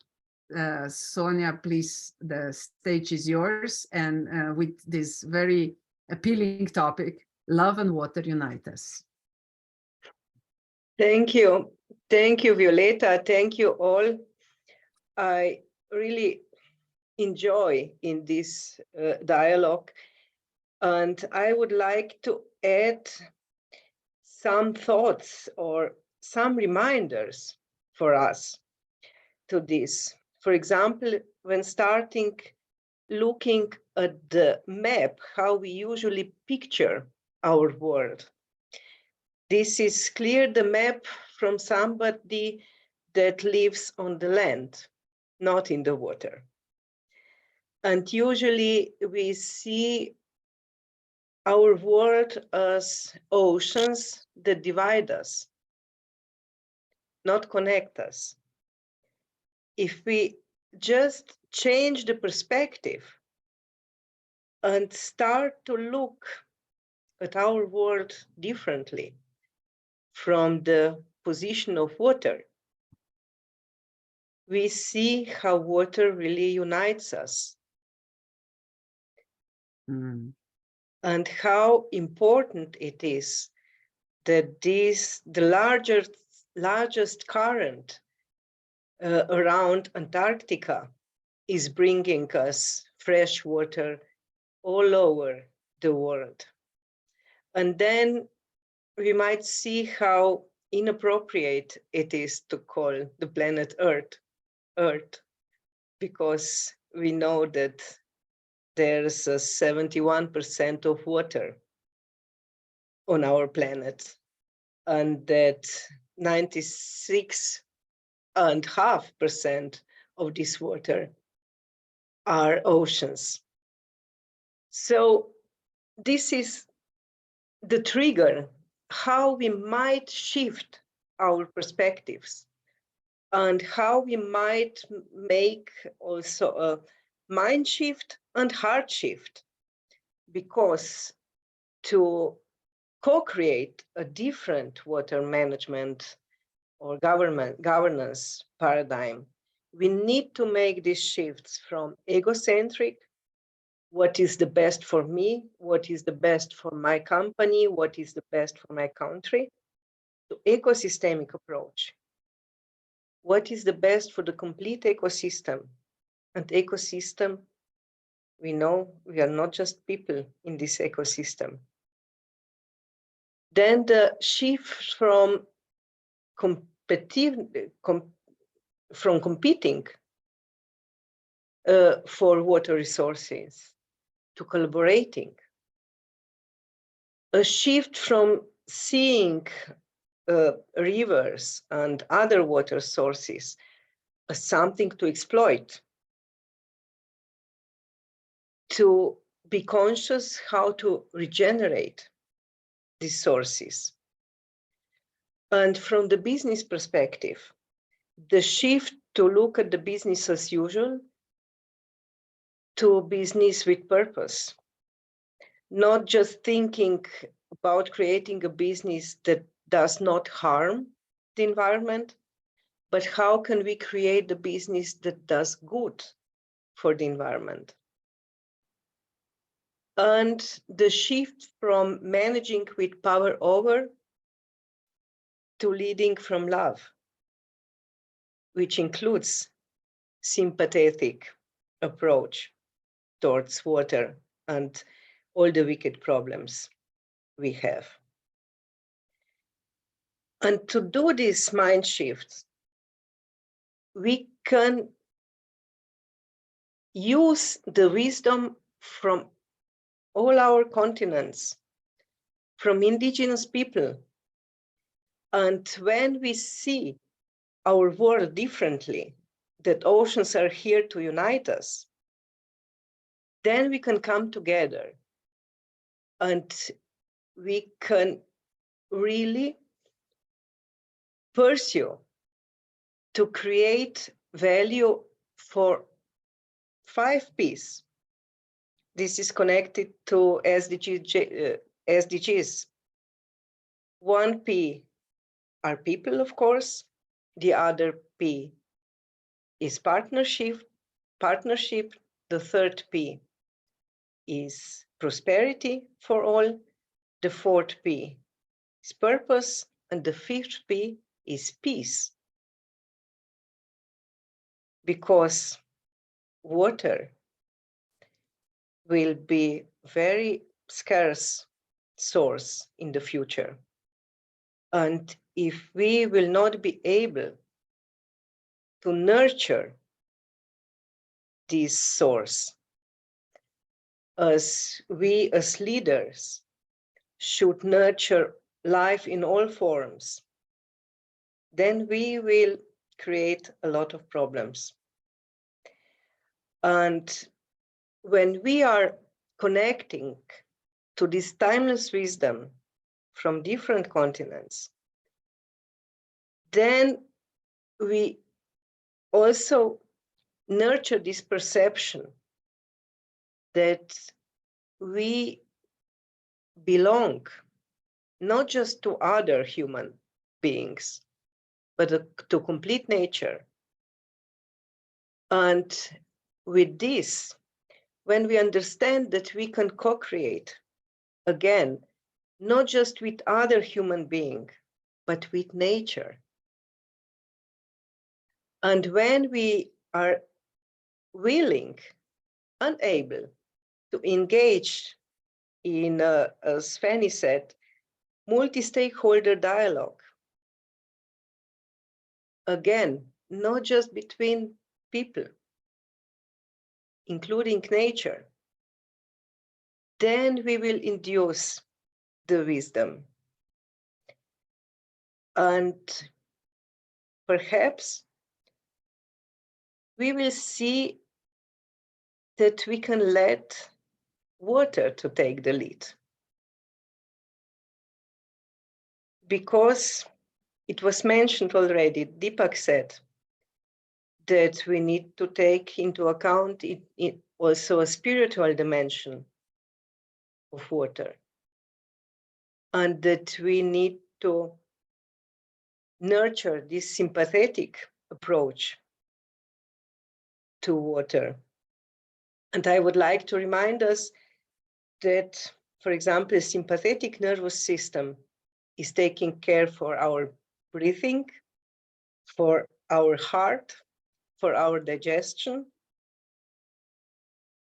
Sonja, please, the stage is yours. And with this very appealing topic, love and water unite us. Thank you. Thank you, Violeta. Thank you all. I really enjoy in this dialogue. And I would like to add some thoughts or some reminders for us to this. For example, when starting looking at the map, how we usually picture our world. This is clear the map from somebody that lives on the land, not in the water. And usually we see our world as oceans that divide us, not connect us. If we just change the perspective and start to look at our world differently from the position of water, we see how water really unites us. And how important it is that the largest current around Antarctica is bringing us fresh water all over the world. And then we might see how inappropriate it is to call the planet Earth, because we know that there's 71% of water on our planet, and that 96.5% of this water are oceans. So this is the trigger, how we might shift our perspectives and how we might make also a mind shift and heart shift, because to co-create a different water management or governance paradigm, we need to make these shifts from egocentric, what is the best for me, what is the best for my company, what is the best for my country, to ecosystemic approach. What is the best for the complete ecosystem? And ecosystem, we know we are not just people in this ecosystem. Then the shift from competing for water resources to collaborating. A shift from seeing rivers and other water sources as something to exploit, to be conscious how to regenerate these sources. And from the business perspective, the shift to look at the business as usual to business with purpose, not just thinking about creating a business that does not harm the environment, but how can we create a business that does good for the environment? And the shift from managing with power over to leading from love, which includes sympathetic approach towards water and all the wicked problems we have. And to do this mind shift, we can use the wisdom from all our continents, from indigenous people. And when we see our world differently, that oceans are here to unite us, then we can come together and we can really pursue to create value for 5 Ps. This is connected to SDGs. 1 P are people, of course. The other P is partnership. The 3rd P is prosperity for all. The 4th P is purpose. And the 5th P is peace. Because water will be very scarce source in the future. And if we will not be able to nurture this source, as we as leaders should nurture life in all forms, then we will create a lot of problems. And when we are connecting to this timeless wisdom from different continents, then we also nurture this perception that we belong not just to other human beings, but to complete nature. And with this, when we understand that we can co-create, again, not just with other human beings, but with nature. And when we are willing and able to engage in, as Fany said, multi-stakeholder dialogue, again, not just between people, including nature, then we will induce the wisdom. And perhaps we will see that we can let water to take the lead. Because it was mentioned already, Dipak said that we need to take into account it also a spiritual dimension of water, and that we need to nurture this sympathetic approach to water. And I would like to remind us that, for example, the sympathetic nervous system is taking care for our breathing, for our heart, for our digestion.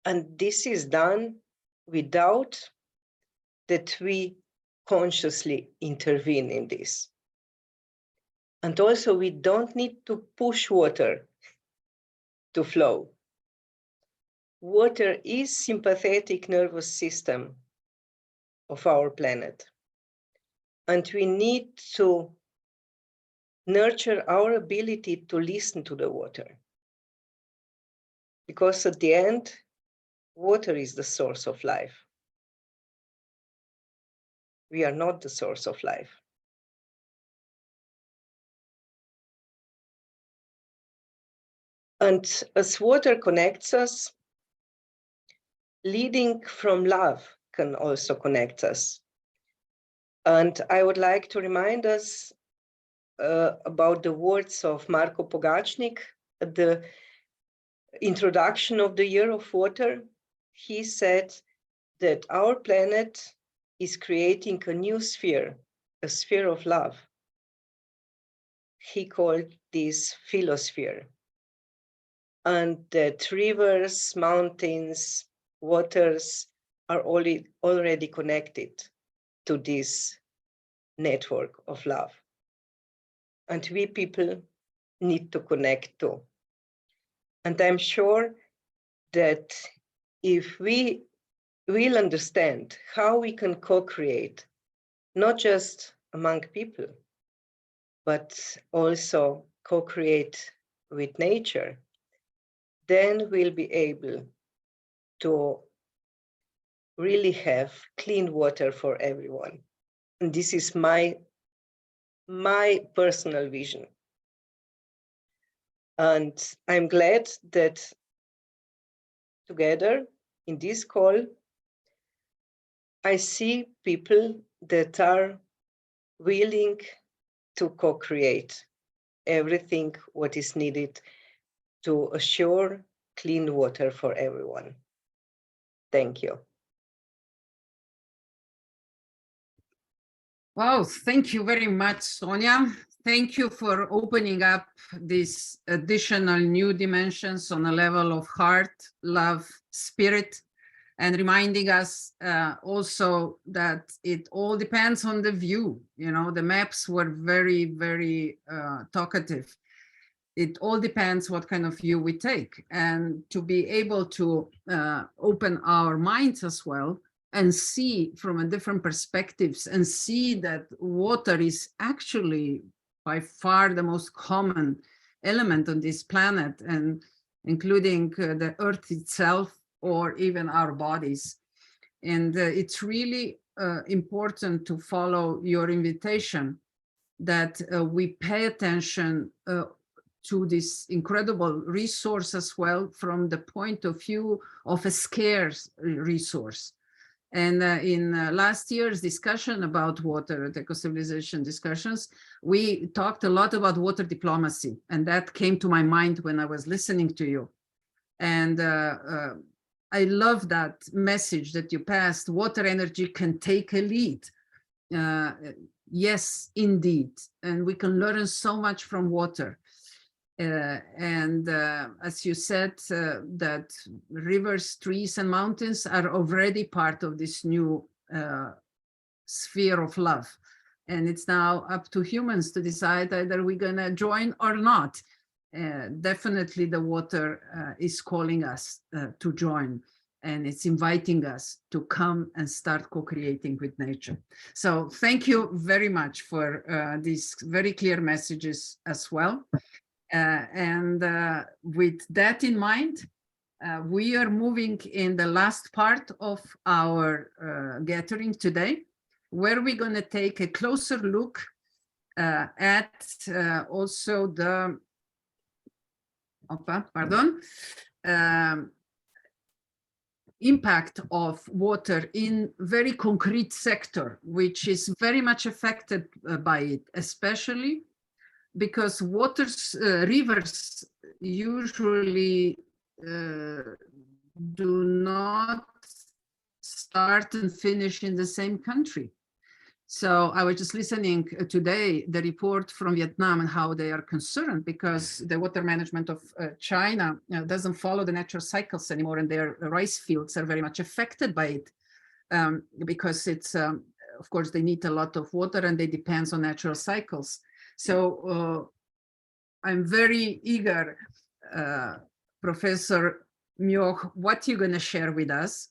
And this is done without that we consciously intervene in this. And also, we don't need to push water to flow. Water is sympathetic nervous system of our planet. And we need to nurture our ability to listen to the water. Because at the end, water is the source of life. We are not the source of life. And as water connects us, leading from love can also connect us. And I would like to remind us about the words of Marko Pogačnik at the introduction of the Year of Water. He said that our planet is creating a new sphere, a sphere of love. He called this philosphere. And that rivers, mountains, waters are already connected to this network of love. And we people need to connect too. And I'm sure that if we will understand how we can co-create, not just among people, but also co-create with nature, then we'll be able to really have clean water for everyone. And this is my personal vision. And I'm glad that together in this call, I see people that are willing to co-create everything what is needed to assure clean water for everyone. Thank you. Wow, thank you very much, Sonja. Thank you for opening up these additional new dimensions on a level of heart, love, spirit, and reminding us also that it all depends on the view. You know, the maps were very, very talkative. It all depends what kind of view we take, and to be able to open our minds as well and see from a different perspectives and see that water is actually by far the most common element on this planet, and including the earth itself or even our bodies. And it's really important to follow your invitation that we pay attention to this incredible resource as well from the point of view of a scarce resource. And in last year's discussion about water at Ecocivilisation discussions, we talked a lot about water diplomacy, and that came to my mind when I was listening to you. And I love that message that you passed. Water energy can take a lead. Yes, indeed. And we can learn so much from water. As you said, that rivers, trees, and mountains are already part of this new sphere of love. And it's now up to humans to decide either we're going to join or not. Definitely the water is calling us to join, and it's inviting us to come and start co-creating with nature. So thank you very much for these very clear messages as well. With that in mind, we are moving in the last part of our gathering today, where we're going to take a closer look at also the impact of water in very concrete sector, which is very much affected by it, especially because rivers usually do not start and finish in the same country. So I was just listening today, the report from Vietnam and how they are concerned because the water management of China doesn't follow the natural cycles anymore, and their rice fields are very much affected by it because it's, of course, they need a lot of water and they depend on natural cycles. So I'm very eager, Professor Myo, what you're going to share with us.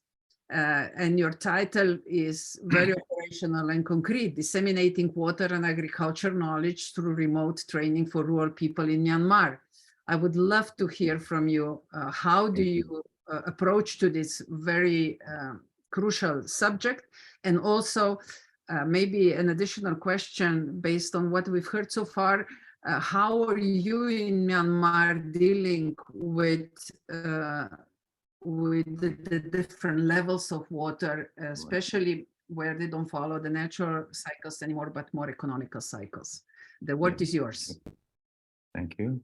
And your title is very operational and concrete, Disseminating Water and Agriculture Knowledge Through Remote Training for Rural People in Myanmar. I would love to hear from you. How do you approach to this very crucial subject? And also maybe an additional question based on what we've heard so far. how are you in Myanmar dealing with the different levels of water, especially where they don't follow the natural cycles anymore, but more economical cycles? The word is yours. Thank you.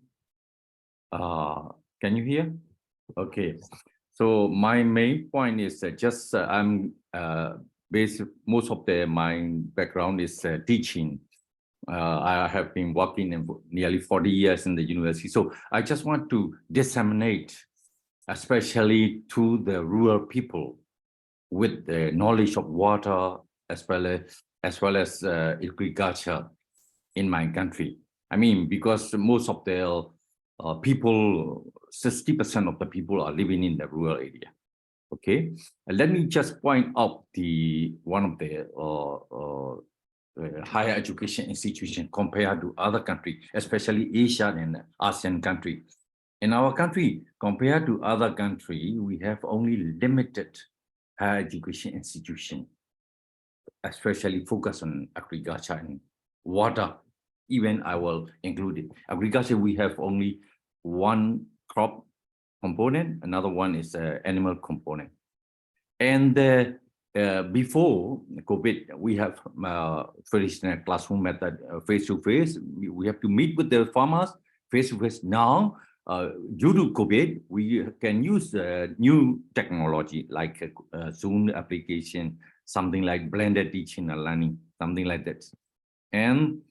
Can you hear? Okay. So my main point is just I'm most of my background is teaching. I have been working in nearly 40 years in the university. So I just want to disseminate, especially to the rural people, with the knowledge of water as well as agriculture in my country. I mean, because most of the people, 60% of the people are living in the rural area. Okay, let me just point out one of the higher education institution compared to other countries, especially Asian and ASEAN countries. In our country, compared to other countries, we have only limited higher education institution, especially focus on agriculture and water. Even I will include it. Agriculture, we have only one crop component, another one is animal component. And before COVID, we have traditional classroom method, face-to-face. We have to meet with the farmers face-to-face. Now, due to COVID, we can use new technology like Zoom application, something like blended teaching and learning, something like that. And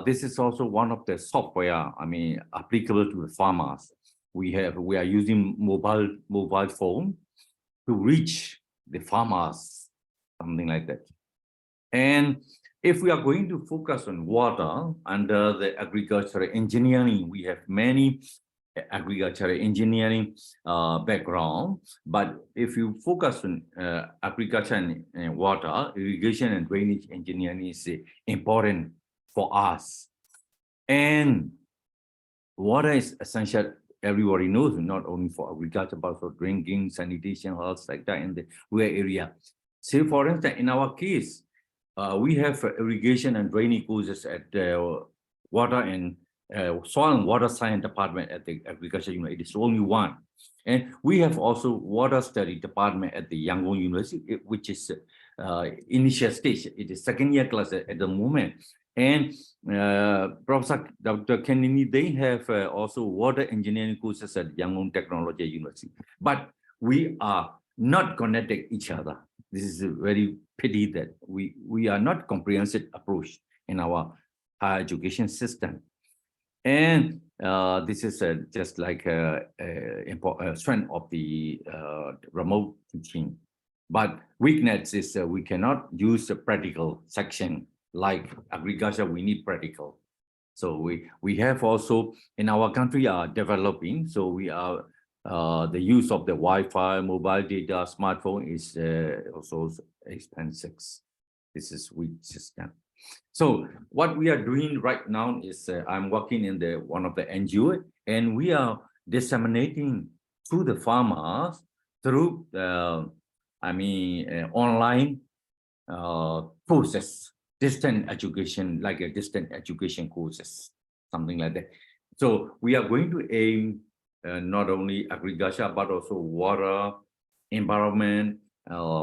this is also one of the software, I mean, applicable to the farmers. We are using mobile phone to reach the farmers, something like that. And if we are going to focus on water under the agricultural engineering, we have many agricultural engineering background. But if you focus on agriculture and water, irrigation and drainage engineering is important for us. And water is essential. Everybody knows, not only for agriculture, but for drinking, sanitation, health, like that in the rural area. Say, for instance, in our case, we have irrigation and drainage courses at the water and soil and water science department at the agriculture university. It is only one. And we have also water study department at the Yangon University, which is initial stage. It is second year class at the moment. And Professor Dr. Khin, they have also water engineering courses at Yangon Technology University. But we are not connected each other. This is a very pity that we are not comprehensive approach in our higher education system. And this is just like a strength of the remote teaching. But weakness is we cannot use a practical section. Like agriculture, we need practical. So we have also in our country are developing. So we are the use of the Wi-Fi, mobile data, smartphone is also expensive. This is weak system. So what we are doing right now is I'm working in one of the NGO, and we are disseminating to the farmers through online courses. Distant education, like a distant education courses, something like that. So we are going to aim not only agriculture, but also water, environment,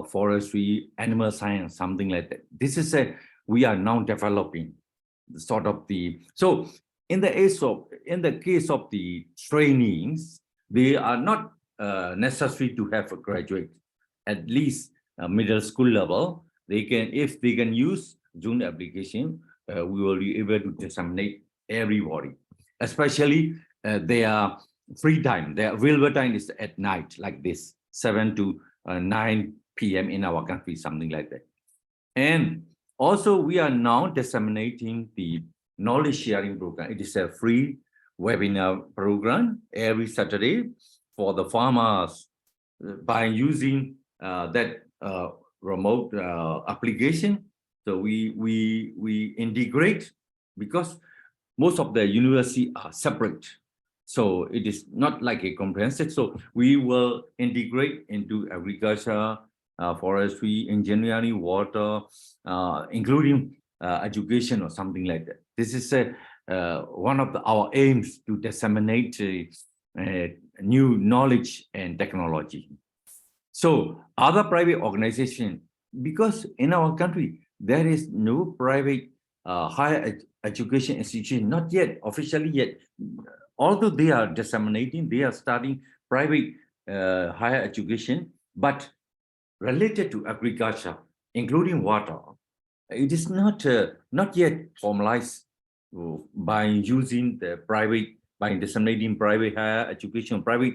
forestry, animal science, something like that. This is we are now developing sort of so in the case of the trainings, they are not necessary to have a graduate, at least middle school level. They can, if they can use Zoom application, we will be able to disseminate everybody, especially their free time. Their available time is at night, like this, 7 to 9 p.m. in our country, something like that. And also, we are now disseminating the knowledge sharing program. It is a free webinar program every Saturday for the farmers by using that remote application. So we integrate, because most of the university are separate. So it is not like a comprehensive. So we will integrate into agriculture, forestry, engineering, water, including education or something like that. This is one of our aims to disseminate new knowledge and technology. So other private organizations, because in our country, there is no private higher education institution, not yet, officially yet, although they are disseminating, they are starting private higher education, but related to agriculture, including water, it is not yet formalized by using the private, by disseminating private higher education, private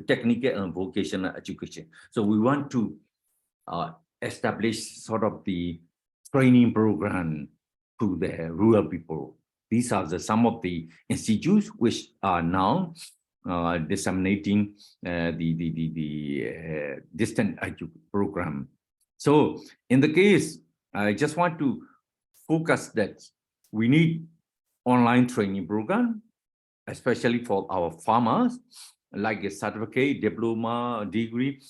technical and vocational education. So we want to establish sort of the training program to the rural people. These are some of the institutes which are now disseminating the distant education program. So in the case, I just want to focus that we need online training program, especially for our farmers, like a certificate, diploma, degree.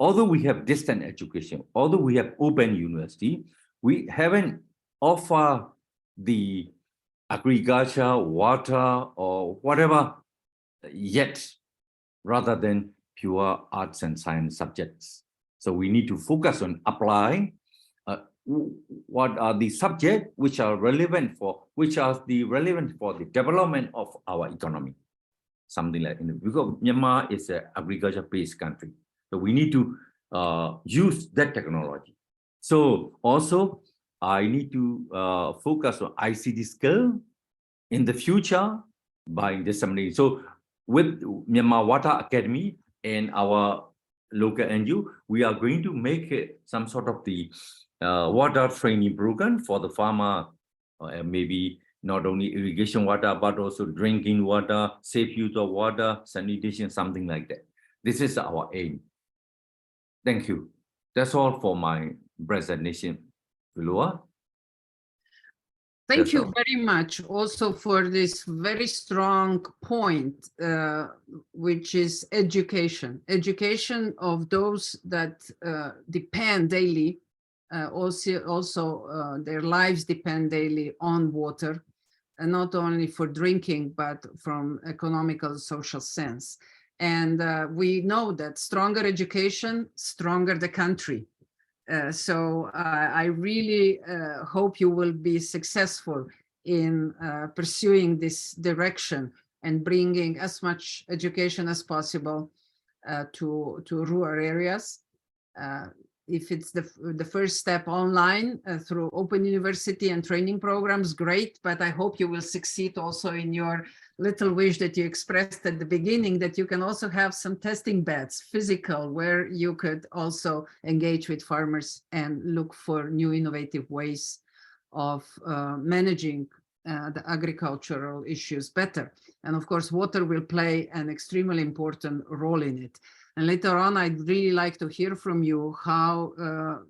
Although we have distant education, although we have open university, we haven't offered the agriculture, water, or whatever yet, rather than pure arts and science subjects. So we need to focus on applying what are the subjects which are relevant for, the development of our economy. Something like, because Myanmar is an agriculture-based country. So we need to use that technology. So also, I need to focus on ICT skill in the future by disseminating. So with Myanmar Water Academy and our local NGO, we are going to make some sort of the water training program for the farmer, maybe not only irrigation water, but also drinking water, safe use of water, sanitation, something like that. This is our aim. Thank you. That's all for my presentation. Loa. Thank you very much also for this very strong point, which is education. Education of those that depend daily, also their lives depend daily on water, and not only for drinking, but from economical, social sense. And we know that stronger education, stronger the country. So I really hope you will be successful in pursuing this direction and bringing as much education as possible to rural areas. If it's the first step online through open university and training programs, great, but I hope you will succeed also in your little wish that you expressed at the beginning, that you can also have some testing beds, physical, where you could also engage with farmers and look for new innovative ways of managing the agricultural issues better. And of course, water will play an extremely important role in it. And later on, I'd really like to hear from you how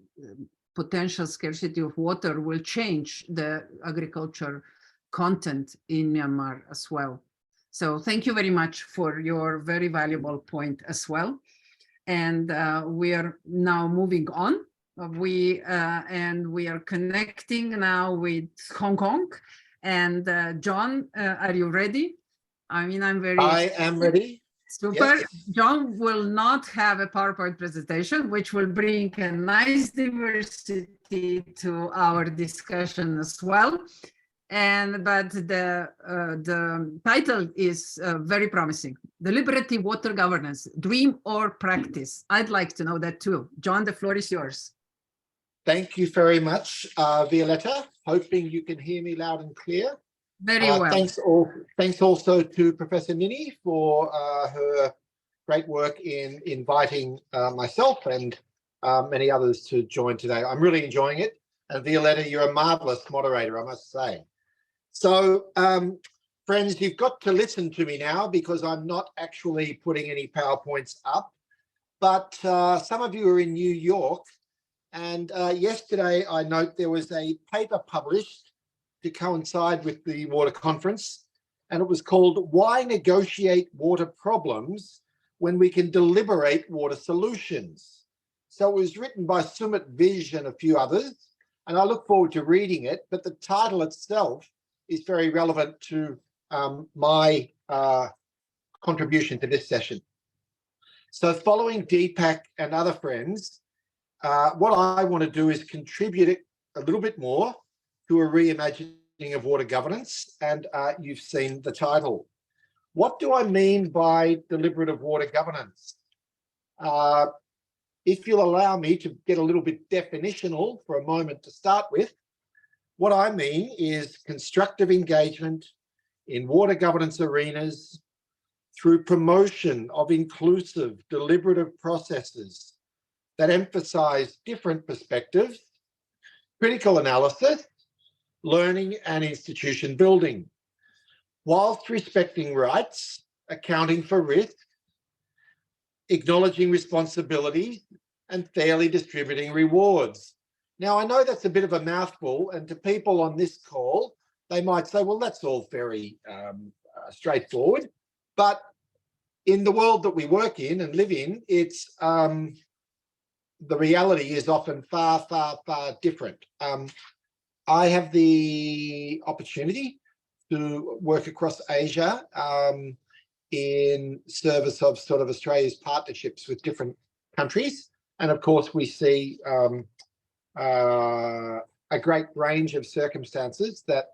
potential scarcity of water will change the agriculture content in Myanmar as well. So thank you very much for your very valuable point as well. And we are now moving on. We are connecting now with Hong Kong. And John, are you ready? I mean, I am ready. Super. Yes. John will not have a PowerPoint presentation, which will bring a nice diversity to our discussion as well. But the title is very promising. Deliberative water governance, dream or practice? I'd like to know that too. John, the floor is yours. Thank you very much, Violetta. Hoping you can hear me loud and clear. Very well. Thanks also to Professor NiNi for her great work in inviting myself and many others to join today. I'm really enjoying it. And Violetta, you're a marvelous moderator, I must say. So, friends, you've got to listen to me now because I'm not actually putting any PowerPoints up. But some of you are in New York. And yesterday, I note there was a paper published to coincide with the water conference, and it was called "Why Negotiate Water Problems When We Can Deliberate Water Solutions?" So it was written by Sumit Vij and a few others, and I look forward to reading it, but the title itself is very relevant to my contribution to this session. So following Dipak and other friends, what I want to do is contribute a little bit more to a reimagining of water governance, and you've seen the title. What do I mean by deliberative water governance? If you'll allow me to get a little bit definitional for a moment to start with, what I mean is constructive engagement in water governance arenas through promotion of inclusive, deliberative processes that emphasize different perspectives, critical analysis, learning and institution building, whilst respecting rights, accounting for risk, acknowledging responsibility, and fairly distributing rewards. Now, I know that's a bit of a mouthful, and to people on this call, they might say, well, that's all very straightforward. But in the world that we work in and live in, it's the reality is often far, far, far different. I have the opportunity to work across Asia in service of sort of Australia's partnerships with different countries. And of course, we see a great range of circumstances that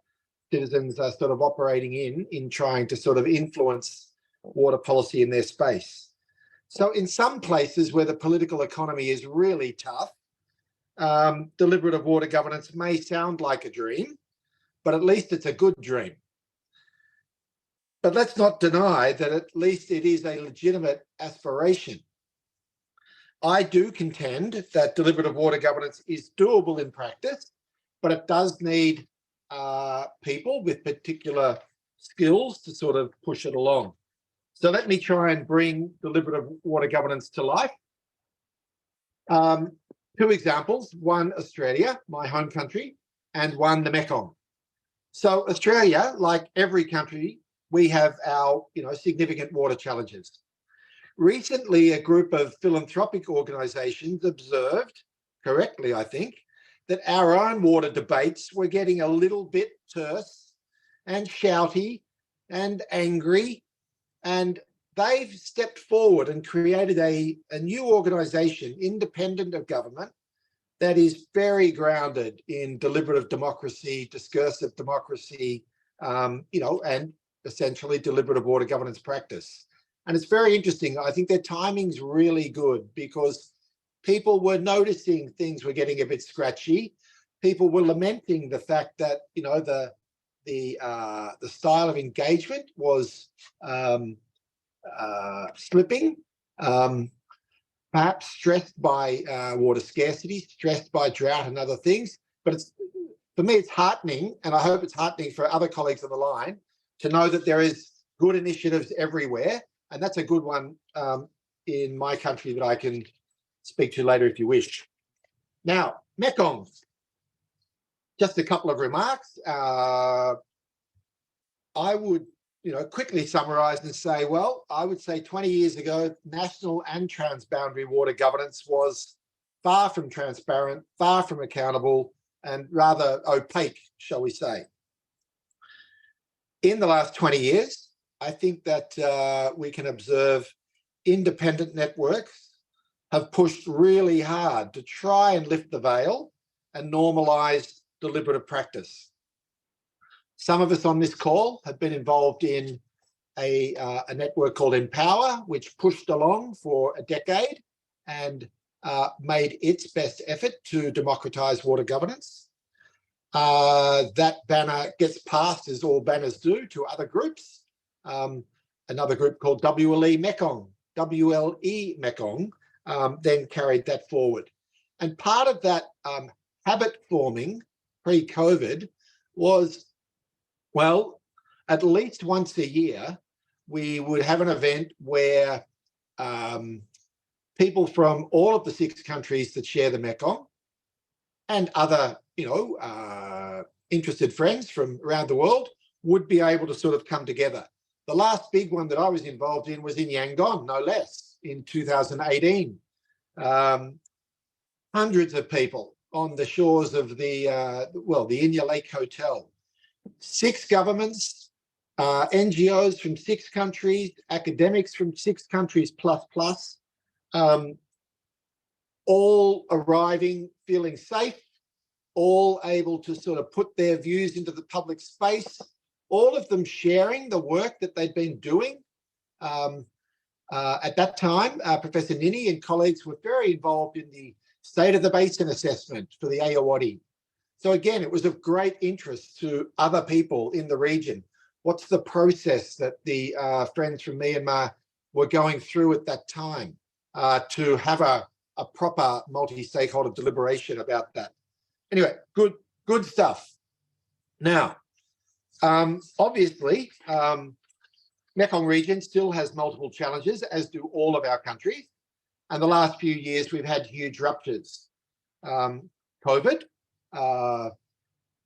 citizens are sort of operating in trying to sort of influence water policy in their space. So in some places where the political economy is really tough, deliberative water governance may sound like a dream, but at least it's a good dream. But let's not deny that at least it is a legitimate aspiration. I do contend that deliberative water governance is doable in practice, but it does need people with particular skills to sort of push it along. So let me try and bring deliberative water governance to life. Two examples, one Australia, my home country, and one the Mekong. So Australia, like every country, we have our significant water challenges. Recently, a group of philanthropic organisations observed, correctly I think, that our own water debates were getting a little bit terse and shouty and angry, and they've stepped forward and created a new organisation independent of government that is very grounded in deliberative democracy, discursive democracy, and essentially deliberative water governance practice. And it's very interesting. I think their timing's really good because people were noticing things were getting a bit scratchy. People were lamenting the fact that the style of engagement was slipping, perhaps stressed by water scarcity, stressed by drought and other things. But for me, it's heartening, and I hope it's heartening for other colleagues on the line to know that there is good initiatives everywhere. And that's a good one in my country that I can speak to later if you wish. Now, Mekong, just a couple of remarks. I would quickly summarise and say, well, I would say 20 years ago, national and transboundary water governance was far from transparent, far from accountable, and rather opaque, shall we say. In the last 20 years, I think that we can observe independent networks have pushed really hard to try and lift the veil and normalise deliberative practice. Some of us on this call have been involved in a network called Empower, which pushed along for a decade and made its best effort to democratise water governance. That banner gets passed, as all banners do, to other groups. Another group called WLE Mekong then carried that forward. And part of that habit forming pre-COVID was, well, at least once a year, we would have an event where people from all of the 6 countries that share the Mekong and other, interested friends from around the world would be able to sort of come together. The last big one that I was involved in was in Yangon, no less, in 2018. Hundreds of people on the shores of the Inya Lake Hotel. 6 governments, NGOs from 6 countries, academics from 6 countries plus, all arriving feeling safe, all able to sort of put their views into the public space, all of them sharing the work that they'd been doing. At that time, Professor NiNi and colleagues were very involved in the State of the Basin assessment for the 𝕤𝕖𝕒𝕣𝕤. So again, it was of great interest to other people in the region. What's the process that the friends from Myanmar were going through at that time to have a proper multi-stakeholder deliberation about that? Anyway, good stuff. Now, obviously, Mekong region still has multiple challenges, as do all of our countries. And the last few years, we've had huge ruptures. COVID,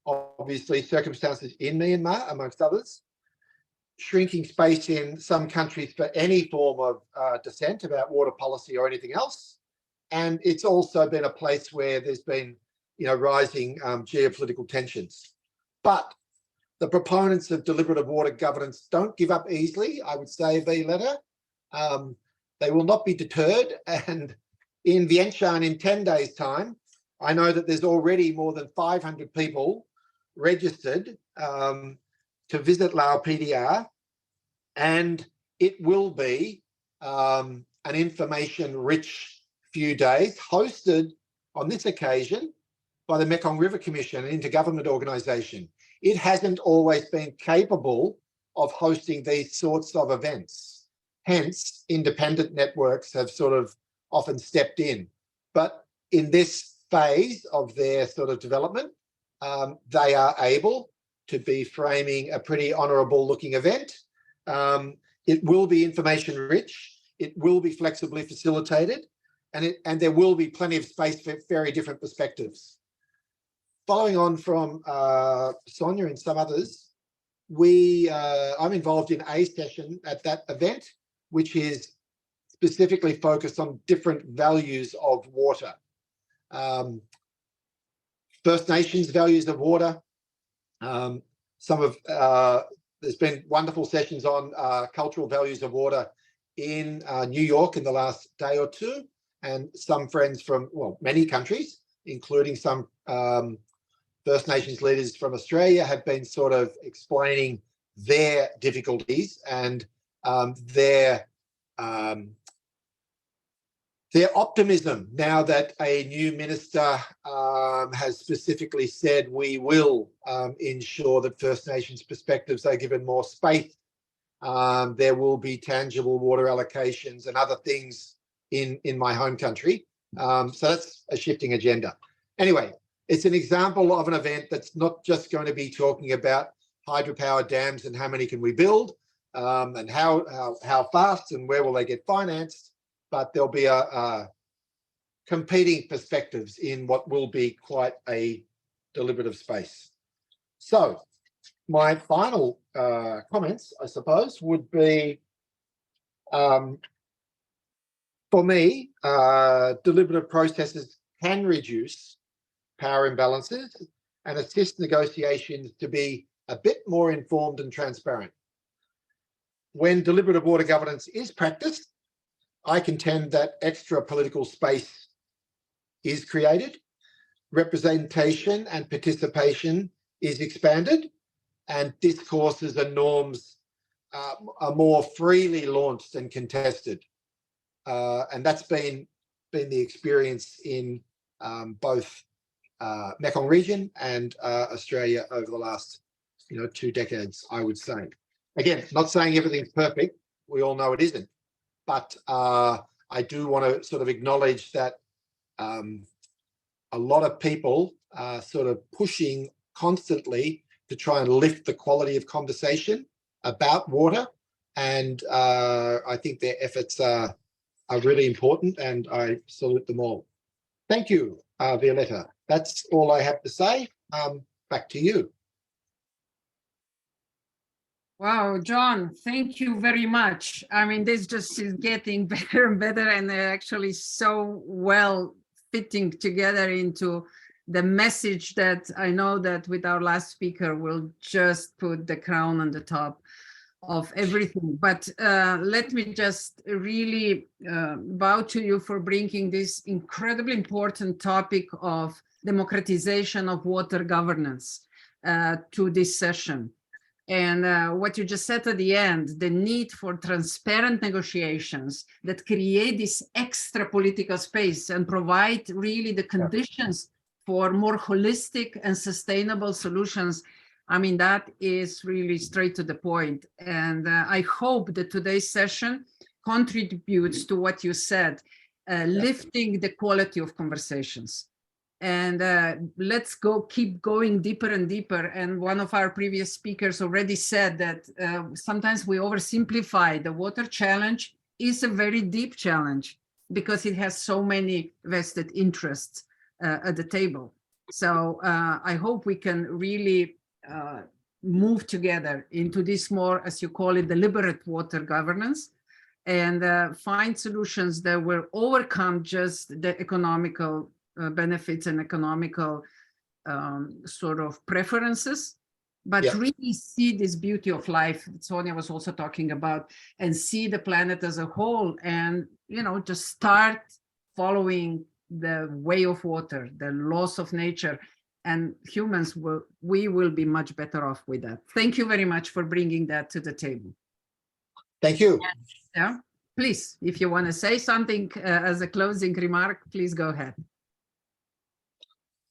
obviously circumstances in Myanmar, amongst others, shrinking space in some countries for any form of dissent about water policy or anything else. And it's also been a place where there's been, rising geopolitical tensions. But the proponents of deliberative water governance don't give up easily, I would say, Violetta. They will not be deterred. And in Vientiane, in 10 days' time, I know that there's already more than 500 people registered to visit 𝕤𝕤𝕤𝕤, and it will be an information-rich few days, hosted on this occasion by the Mekong River Commission, an intergovernment organisation. It hasn't always been capable of hosting these sorts of events. Hence, independent networks have sort of often stepped in. But in this phase of their sort of development, they are able to be framing a pretty honourable looking event. It will be information rich, it will be flexibly facilitated, and there will be plenty of space for very different perspectives. Following on from Sonja and some others, I'm involved in a session at that event, which is specifically focused on different values of water. First Nations values of water. There's been wonderful sessions on cultural values of water in New York in the last day or two, and some friends from, many countries, including some First Nations leaders from Australia, have been sort of explaining their difficulties and their optimism now that a new minister has specifically said we will ensure that First Nations perspectives are given more space. There will be tangible water allocations and other things in my home country. So that's a shifting agenda. Anyway, it's an example of an event that's not just going to be talking about hydropower dams and how many can we build and how fast and where will they get financed, but there'll be a competing perspectives in what will be quite a deliberative space. So my final comments, I suppose, would be, for me, deliberative processes can reduce power imbalances and assist negotiations to be a bit more informed and transparent. When deliberative water governance is practiced, I contend that extra political space is created, representation and participation is expanded, and discourses and norms are more freely launched and contested. And that's been the experience in both Mekong region and Australia over the last 2 decades, I would say. Again, not saying everything's perfect, we all know it isn't, but I do want to sort of acknowledge that a lot of people are sort of pushing constantly to try and lift the quality of conversation about water, and I think their efforts are really important, and I salute them all. Thank you, Violetta. That's all I have to say. Back to you. Wow, John, thank you very much. I mean, this just is getting better and better, and they're actually so well fitting together into the message that I know that with our last speaker will just put the crown on the top of everything. But let me just really bow to you for bringing this incredibly important topic of democratization of water governance to this session. And what you just said at the end, the need for transparent negotiations that create this extra political space and provide really the conditions for more holistic and sustainable solutions. I mean, that is really straight to the point. And I hope that today's session contributes to what you said, lifting the quality of conversations. And let's keep going deeper and deeper. And one of our previous speakers already said that sometimes we oversimplify. The water challenge is a very deep challenge because it has so many vested interests at the table. So I hope we can really move together into this more, as you call it, deliberate water governance, and find solutions that will overcome just the economical benefits and economical sort of preferences, but really see this beauty of life that Sonja was also talking about, and see the planet as a whole, and just start following the way of water, the laws of nature, and humans we will be much better off with that. Thank you very much for bringing that to the table. Thank you. Yeah, please, if you want to say something as a closing remark, please go ahead.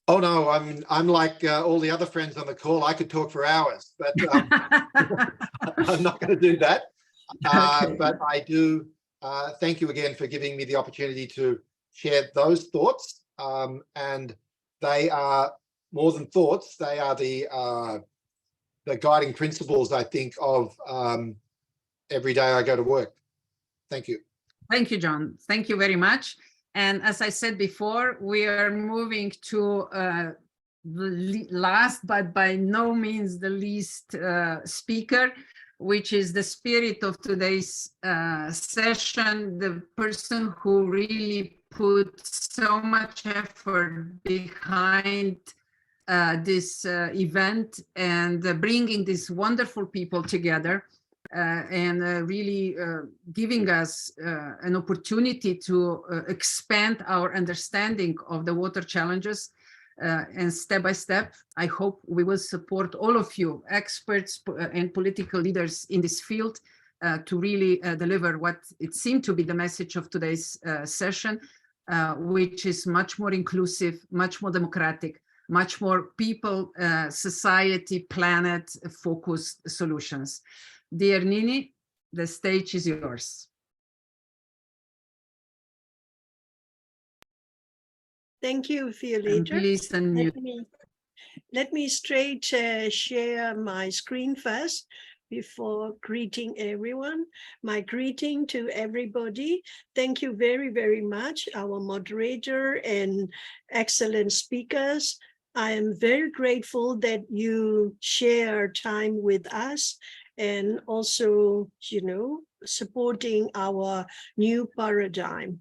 Oh no, I'm like all the other friends on the call. I could talk for hours, but I'm not going to do that. Okay. But I do thank you again for giving me the opportunity to share those thoughts. And they are more than thoughts; they are the guiding principles, I think, of every day I go to work. Thank you. Thank you, John. Thank you very much. And as I said before, we are moving to the last, but by no means the least speaker, which is the spirit of today's session, the person who really put so much effort behind this event and bringing these wonderful people together. And really giving us an opportunity to expand our understanding of the water challenges, and step by step, I hope we will support all of you, experts and political leaders in this field, to really deliver what it seemed to be the message of today's session, which is much more inclusive, much more democratic, much more people, society, planet focused solutions. Dear NiNi, the stage is yours. Thank you, Violeta. Please unmute. Let me straight share my screen first before greeting everyone. My greeting to everybody. Thank you very, very much, our moderator and excellent speakers. I am very grateful that you share time with us, and also, supporting our new paradigm.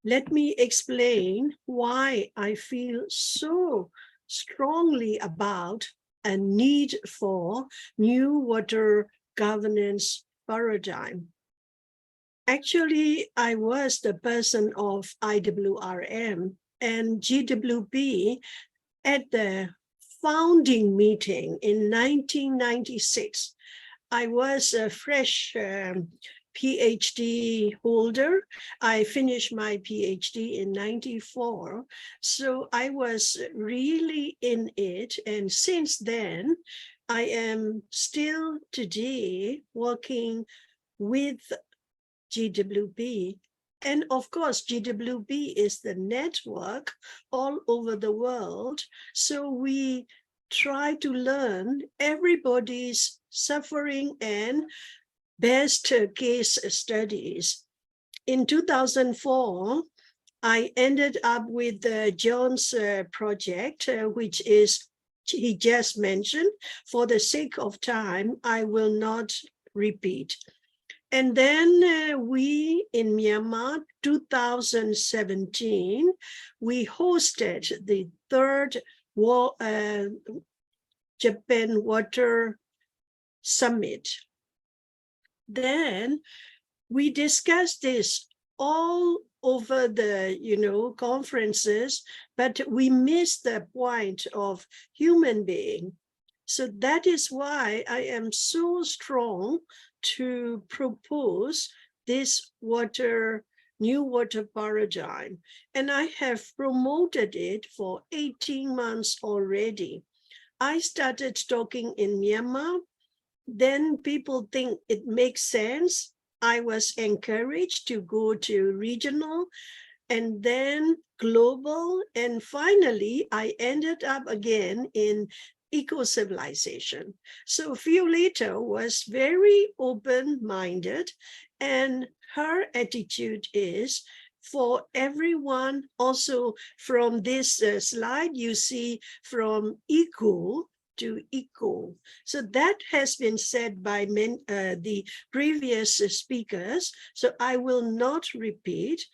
Let me explain why I feel so strongly about a need for new water governance paradigm. Actually, I was the person of IWRM and GWB at the founding meeting in 1996. I was a fresh PhD holder. I finished my PhD in 94. So I was really in it. And since then, I am still today working with GWB. And of course, GWB is the network all over the world. So we try to learn everybody's suffering and best case studies. In 2004, I ended up with John's project, which is, he just mentioned. For the sake of time, I will not repeat. And then we in Myanmar, 2017, we hosted the third Japan Water Summit. Then we discussed this all over the conferences, but we missed the point of human being. So that is why I am so strong to propose this new water paradigm. And I have promoted it for 18 months already. I started talking in Myanmar, then people think it makes sense. I was encouraged to go to regional and then global. And finally, I ended up again in Ecocivilisation. So Violeta was very open-minded, and her attitude is for everyone. Also from this slide, you see from equal to equal. So that has been said by the previous speakers, so I will not repeat.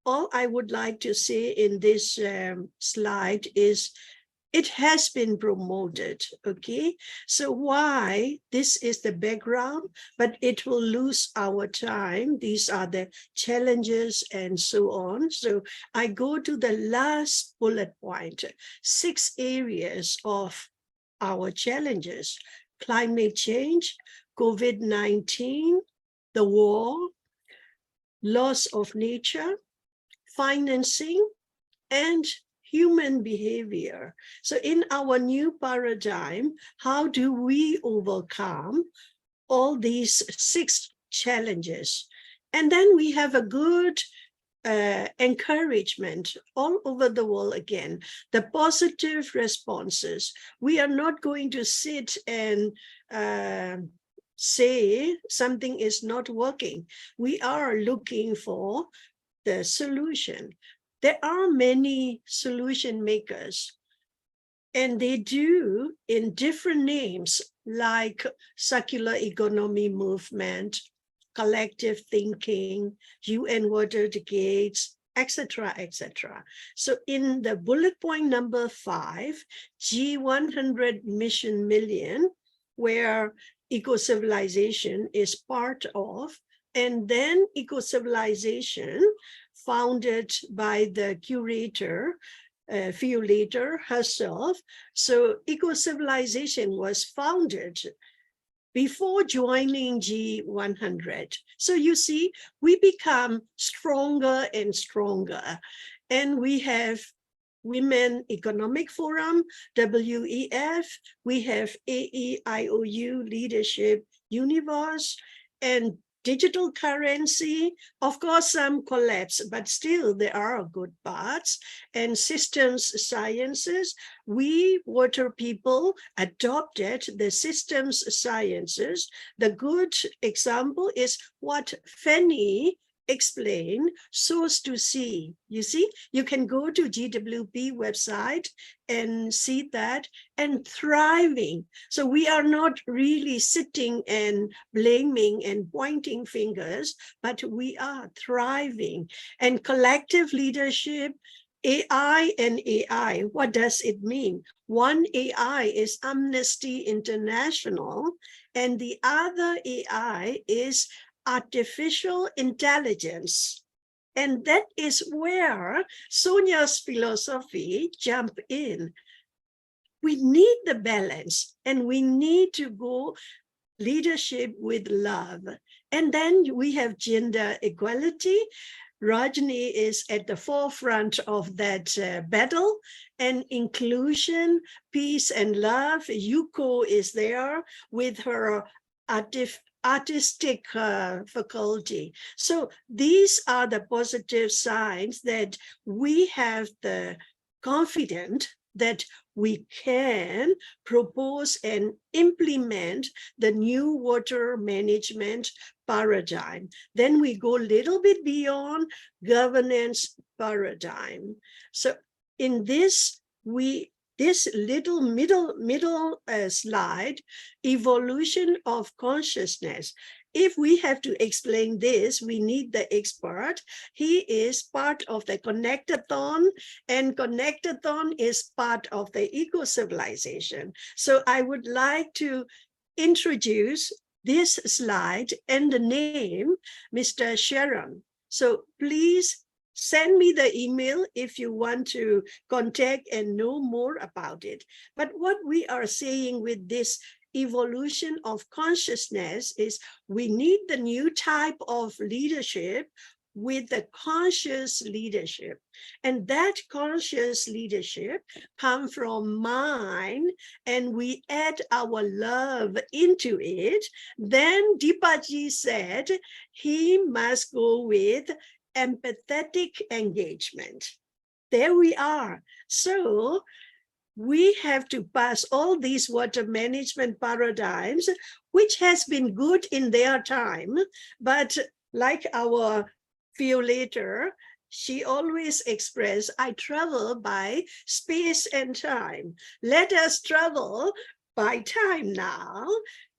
All I would like to say in this slide is it has been promoted, okay? So why? This is the background, but it will lose our time. These are the challenges and so on. So I go to the last bullet point, 6 areas of our challenges: climate change, COVID-19, the war, loss of nature, financing, and human behavior. So in our new paradigm, how do we overcome all these 6 challenges? And then we have a good encouragement all over the world again, the positive responses. We are not going to sit and say something is not working. We are looking for the solution. There are many solution makers, and they do in different names like circular economy movement, collective thinking, UN water decades, etc., etc. So in the bullet point number 5, G100 mission million, where Ecocivilisation is part of, and then Ecocivilisation, founded by the curator, Violeta herself. So Ecocivilisation was founded before joining G100. So you see, we become stronger and stronger. And we have Women Economic Forum, WEF, we have 𝕤𝕖𝕖𝕣 Leadership Universe, and digital currency. Of course, some collapse, but still there are good parts. And systems sciences, we water people adopted the systems sciences. The good example is what Fany explained, source to see. You see, you can go to GWP website and see that, and thriving. So we are not really sitting and blaming and pointing fingers, but we are thriving. And collective leadership, AI and AI, what does it mean? One AI is Amnesty International, and the other AI is artificial intelligence. And that is where Sonja's philosophy jump in. We need the balance, and we need to go leadership with love. And then we have gender equality. Rajni is at the forefront of that battle, and inclusion, peace and love. Yuko is there with her artistic faculty. So these are the positive signs that we have the confidence that we can propose and implement the new water management paradigm. Then we go a little bit beyond governance paradigm. So in this, we this little middle slide, evolution of consciousness. If we have to explain this, we need the expert. He is part of the Connectathon, and Connectathon is part of the Ecocivilisation. So I would like to introduce this slide and the name, Mr. Sharon. So please send me the email if you want to contact and know more about it. But what we are saying with this evolution of consciousness is we need the new type of leadership with the conscious leadership. And that conscious leadership comes from mind, and we add our love into it. Then Dipak said he must go with empathetic engagement. There we are. So we have to pass all these water management paradigms, which has been good in their time, but like our Violeta, she always expressed, I travel by space and time. Let us travel by time now.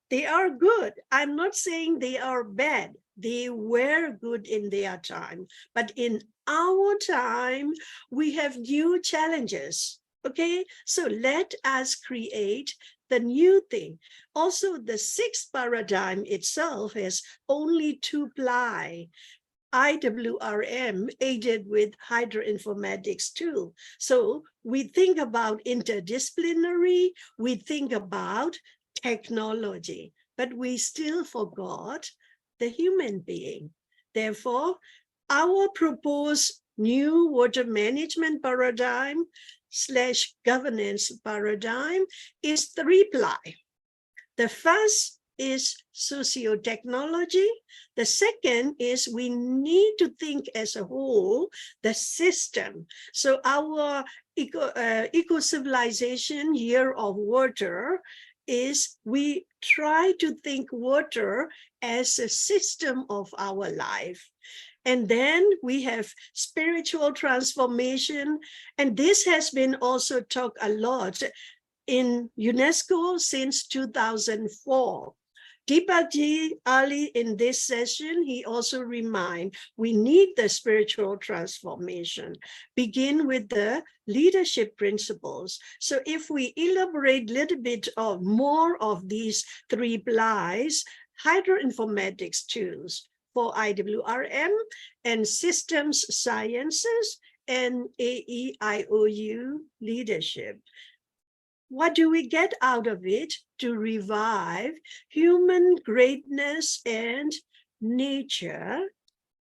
They are good. I'm not saying they are bad. They were good in their time. But in our time, we have new challenges. Okay, so let us create the new thing. Also, the sixth paradigm itself has only two ply. IWRM aided with hydroinformatics too. So we think about interdisciplinary, we think about technology, but we still forgot the human being. Therefore, our proposed new water management paradigm / governance paradigm is three ply. The first is socio-technology. The second is we need to think as a whole, the system. So our eco-civilization year of water is we try to think water as a system of our life. And then we have spiritual transformation. And this has been also talked a lot in UNESCO since 2004. Dipak early in this session, he also reminded we need the spiritual transformation. Begin with the leadership principles. So if we elaborate a little bit of more of these three plies, hydroinformatics tools for IWRM and systems sciences and 𝕤𝕖𝕖𝕣 leadership. What do we get out of it? To revive human greatness and nature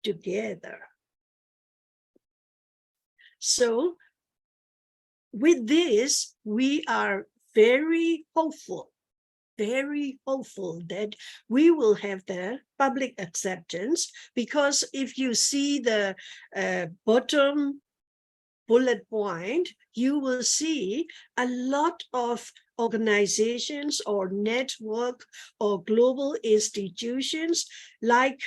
together. So with this, we are very hopeful that we will have the public acceptance, because if you see the bottom bullet point, you will see a lot of organizations or network or global institutions like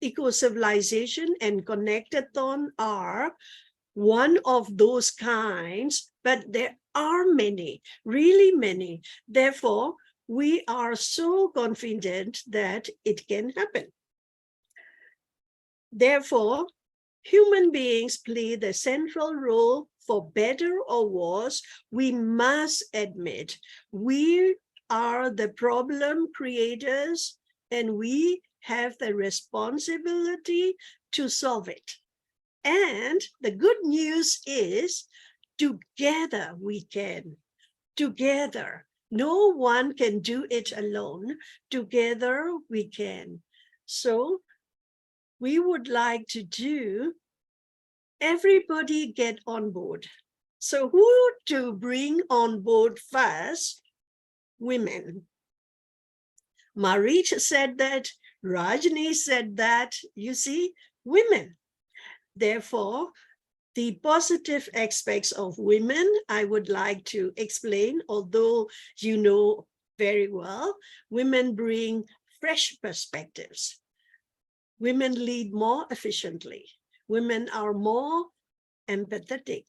Ecocivilisation and Connectathon are one of those kinds, but there are many, really many. Therefore, we are so confident that it can happen. Therefore, human beings play the central role. For better or worse, we must admit we are the problem creators and we have the responsibility to solve it. And the good news is together we can. Together. No one can do it alone. Together we can. So we would like to do everybody get on board. So who to bring on board first? Women. Mariet said that, Rajni said that, you see, women. Therefore, the positive aspects of women, I would like to explain, although you know very well, women bring fresh perspectives. Women lead more efficiently. Women are more empathetic.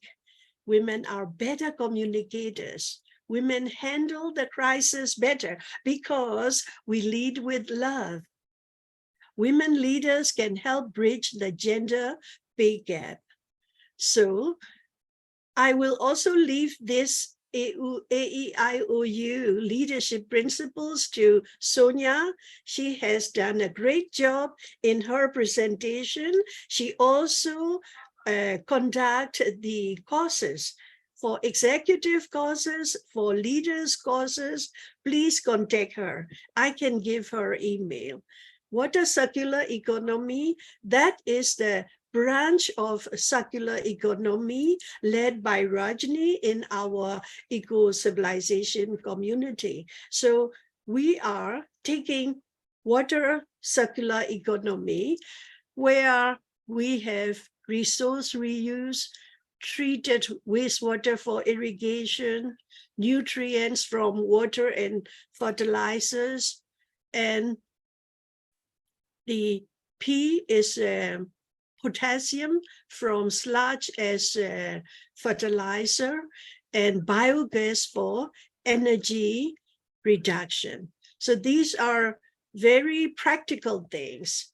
women are better communicators. Women handle the crisis better because we lead with love. Women leaders can help bridge the gender pay gap. So I will also leave this 𝕤𝕖𝕖𝕒 leadership principles to Sonja. She has done a great job in her presentation. She also conducted the courses for executive courses, for leaders courses. Please contact her. I can give her email. Water circular economy, that is the branch of circular economy led by Rajni in our Ecocivilisation community. So we are taking water circular economy where we have resource reuse, treated wastewater for irrigation, nutrients from water and fertilizers, and the P is potassium from sludge as fertilizer, and biogas for energy reduction. So these are very practical things.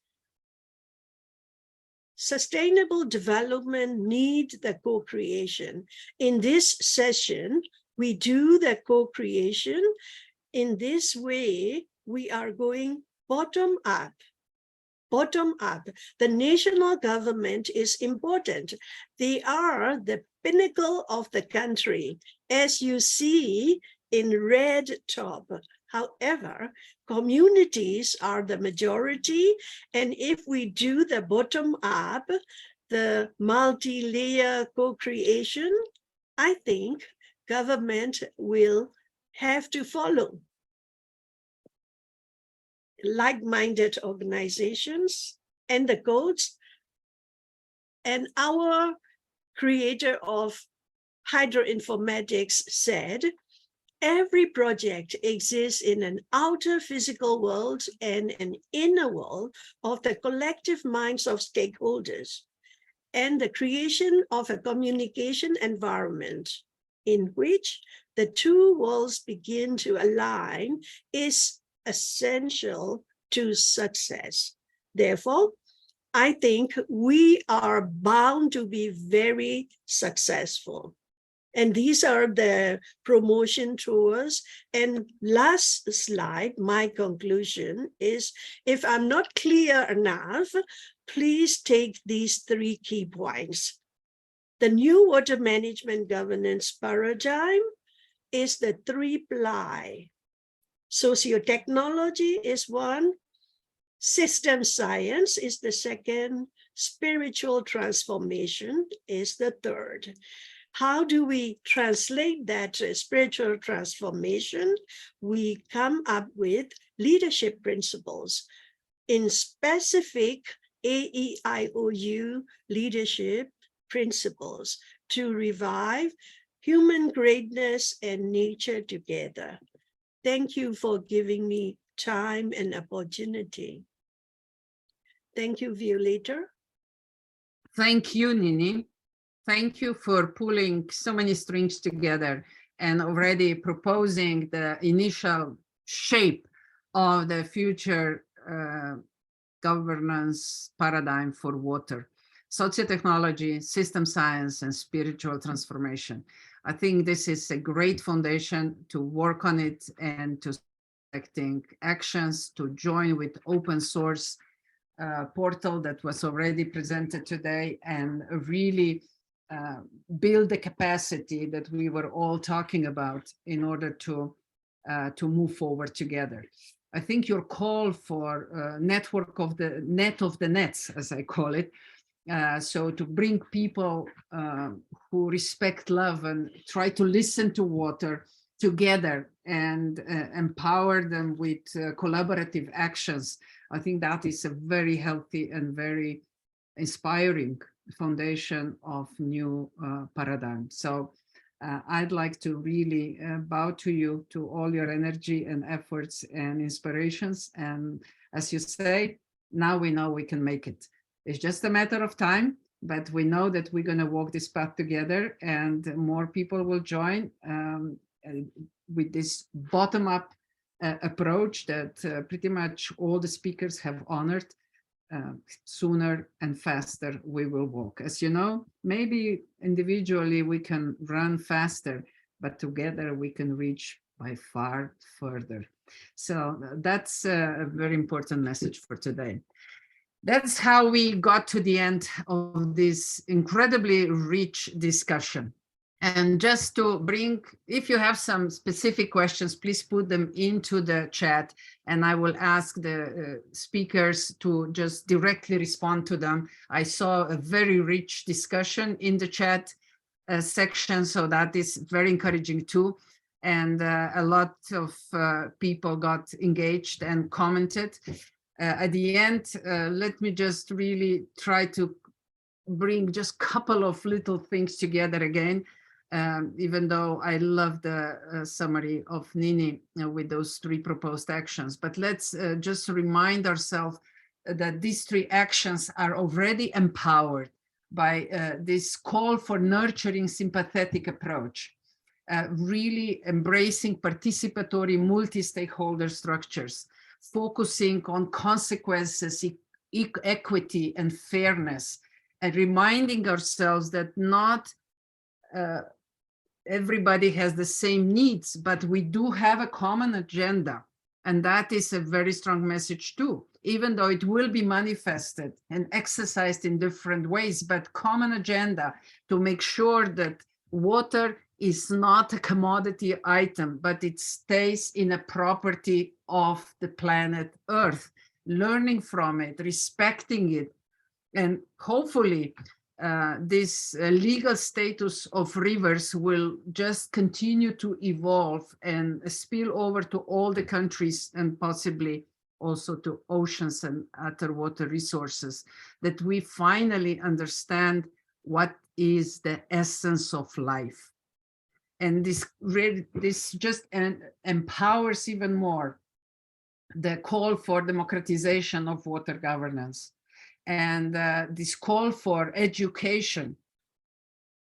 Sustainable development needs the co-creation. In this session, we do the co-creation. In this way, we are going bottom up. Bottom up. The national government is important. They are the pinnacle of the country, as you see in red top. However, communities are the majority, and if we do the bottom up, the multi-layer co-creation, I think government will have to follow. Like-minded organizations and the codes, and our creator of hydroinformatics said, every project exists in an outer physical world and an inner world of the collective minds of stakeholders, and the creation of a communication environment in which the two worlds begin to align is essential to success. Therefore, I think we are bound to be very successful. And these are the promotion tours. And last slide, my conclusion is, if I'm not clear enough, please take these 3 key points. The new water management governance paradigm is the 3-ply. Sociotechnology is one, system science is the second, spiritual transformation is the third. How do we translate that spiritual transformation? We come up with leadership principles in specific 𝕤𝕖𝕖𝕒 leadership principles to revive human greatness and nature together. Thank you for giving me time and opportunity. Thank you, Violeta. Thank you, NiNi. Thank you for pulling so many strings together and already proposing the initial shape of the future governance paradigm for water, sociotechnology, system science, and spiritual transformation. I think this is a great foundation to work on it and to selecting actions to join with open source portal that was already presented today, and really build the capacity that we were all talking about in order to move forward together. I think your call for network of the net of the nets, as I call it, so to bring people who respect love and try to listen to water together and empower them with collaborative actions. I think that is a very healthy and very inspiring foundation of new paradigm. So I'd like to really bow to you, to all your energy and efforts and inspirations. And as you say, now we know we can make it. It's just a matter of time. but we know that we're going to walk this path together, and more people will join with this bottom-up approach that pretty much all the speakers have honored. Sooner and faster we will walk. As you know, maybe individually we can run faster, but together we can reach by far further. So that's a very important message for today. That's how we got to the end of this incredibly rich discussion. And just to bring, if you have some specific questions, please put them into the chat, and I will ask the speakers to just directly respond to them. I saw a very rich discussion in the chat section, so that is very encouraging too. And a lot of people got engaged and commented. At the end, let me just really try to bring just a couple of little things together again. Even though I love the summary of NiNi with those 3 proposed actions. But let's just remind ourselves that these 3 actions are already empowered by this call for nurturing sympathetic approach, really embracing participatory multi-stakeholder structures, focusing on consequences, equity, and fairness, and reminding ourselves that not everybody has the same needs, but we do have a common agenda. And that is a very strong message too, even though it will be manifested and exercised in different ways, but common agenda to make sure that water is not a commodity item, but it stays in a property of the planet Earth, learning from it, respecting it, and hopefully this legal status of rivers will just continue to evolve and spill over to all the countries and possibly also to oceans and other water resources, that we finally understand what is the essence of life. And this just empowers even more the call for democratization of water governance. And this call for education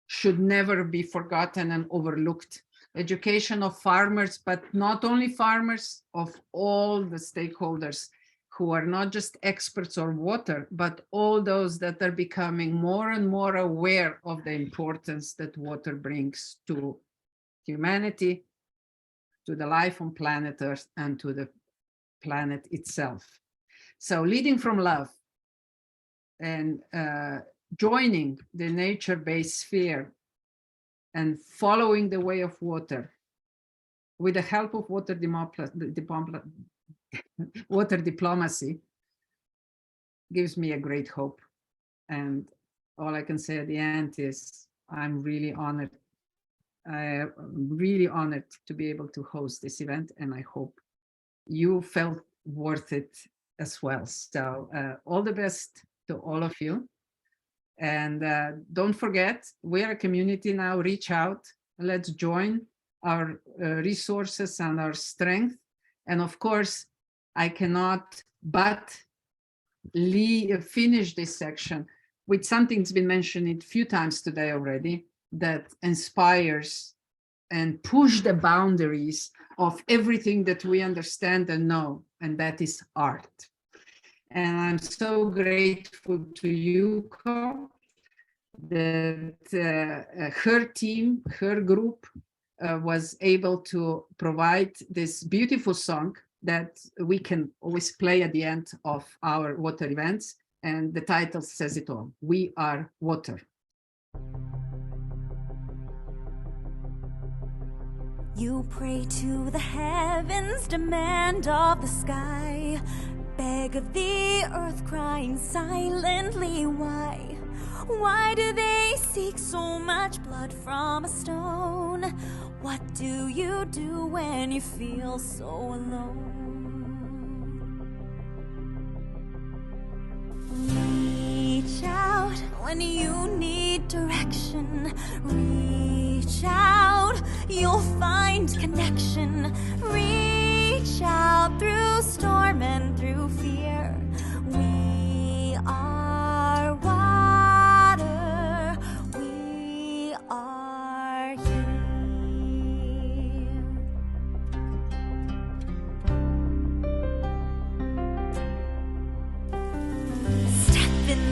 should never be forgotten and overlooked. Education of farmers, but not only farmers, of all the stakeholders who are not just experts on water, but all those that are becoming more and more aware of the importance that water brings to humanity, to the life on planet Earth, and to the planet itself. So leading from love, and joining the nature-based sphere and following the way of water with the help of water diplomacy gives me a great hope. And all I can say at the end is I'm really honored. I'm really honored to be able to host this event, and I hope you felt worth it as well. So all the best to all of you. And don't forget, we are a community now. Reach out, let's join our resources and our strength. And of course, I cannot but finish this section with something that's been mentioned a few times today already, that inspires and push the boundaries of everything that we understand and know, and that is art. And I'm so grateful to Yuko that her team, her group was able to provide this beautiful song that we can always play at the end of our water events. And the title says it all. We are water. You pray to the heavens, demand of the sky, beg of the earth, crying silently, why? Why do they seek so much blood from a stone? What do you do when you feel so alone? Reach out when you need direction. Reach out, you'll find connection. Reach out through storm and through fear. We are water.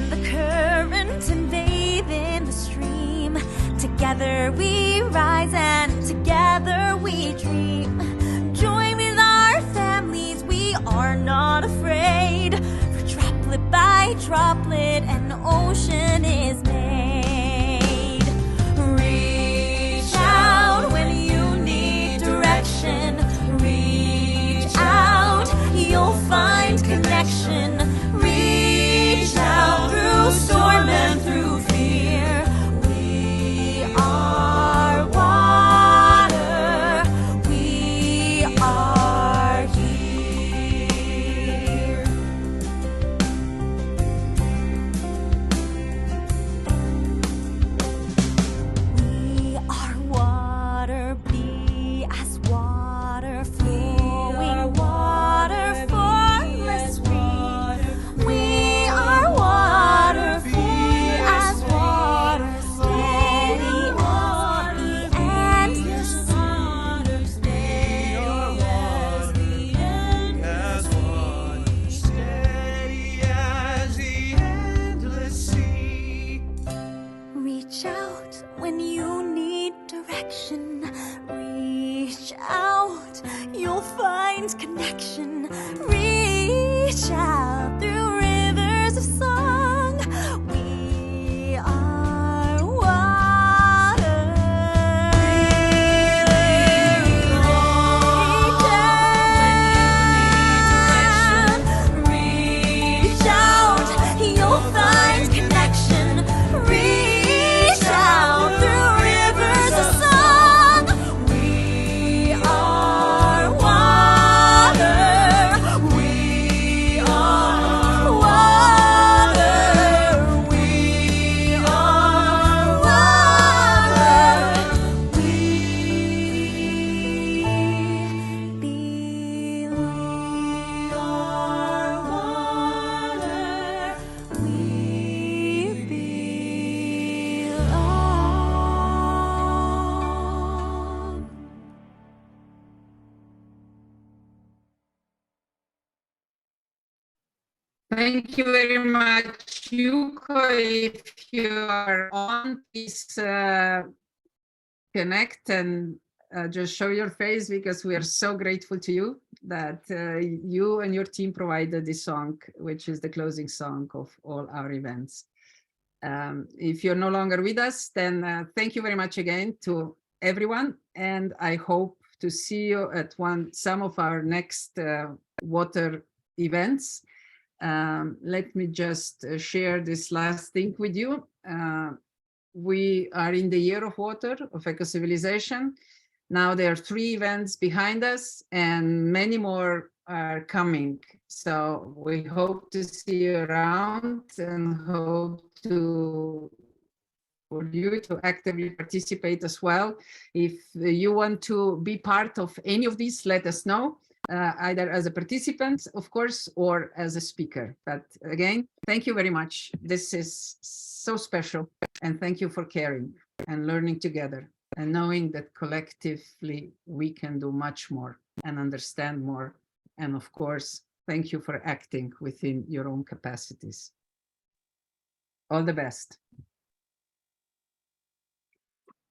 in the current and bathe in the stream. Together we rise and together we dream. Join with our families, we are not afraid. For droplet by droplet, an ocean is made. Reach out when you need direction. Reach out, you'll find connection. Reach out through storm and through fear. We are water. We are here. We are water. Be as water, flowing water, formless water. We are water, free as water, steady as the endless sea. Reach out when you need direction. Reach out, you'll find connection. Reach out through rivers of song. We are water. Reach out, you'll find connection. Reach out through rivers of song. We are water. We are water. We are water. We are water. We belong. Thank you very much, Yuko. If you are on, please connect and just show your face, because we are so grateful to you that you and your team provided this song, which is the closing song of all our events. If you're no longer with us, then thank you very much again to everyone, and I hope to see you at some of our next water events. Let me just share this last thing with you. We are in the year of water, of Ecocivilisation. Now there are 3 events behind us and many more are coming. So we hope to see you around and hope for you to actively participate as well. If you want to be part of any of these, let us know. Either as a participant, of course, or as a speaker. But again, thank you very much. This is so special, and thank you for caring and learning together and knowing that collectively we can do much more and understand more. And of course, thank you for acting within your own capacities. All the best.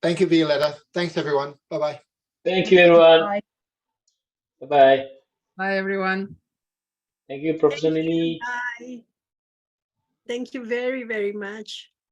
Thank you, Violetta. Thanks, everyone. Bye-bye. Thank you, everyone. Bye. Bye-bye. Bye, everyone. Thank you, Professor Thank you. NiNi. Bye. Thank you very, very much.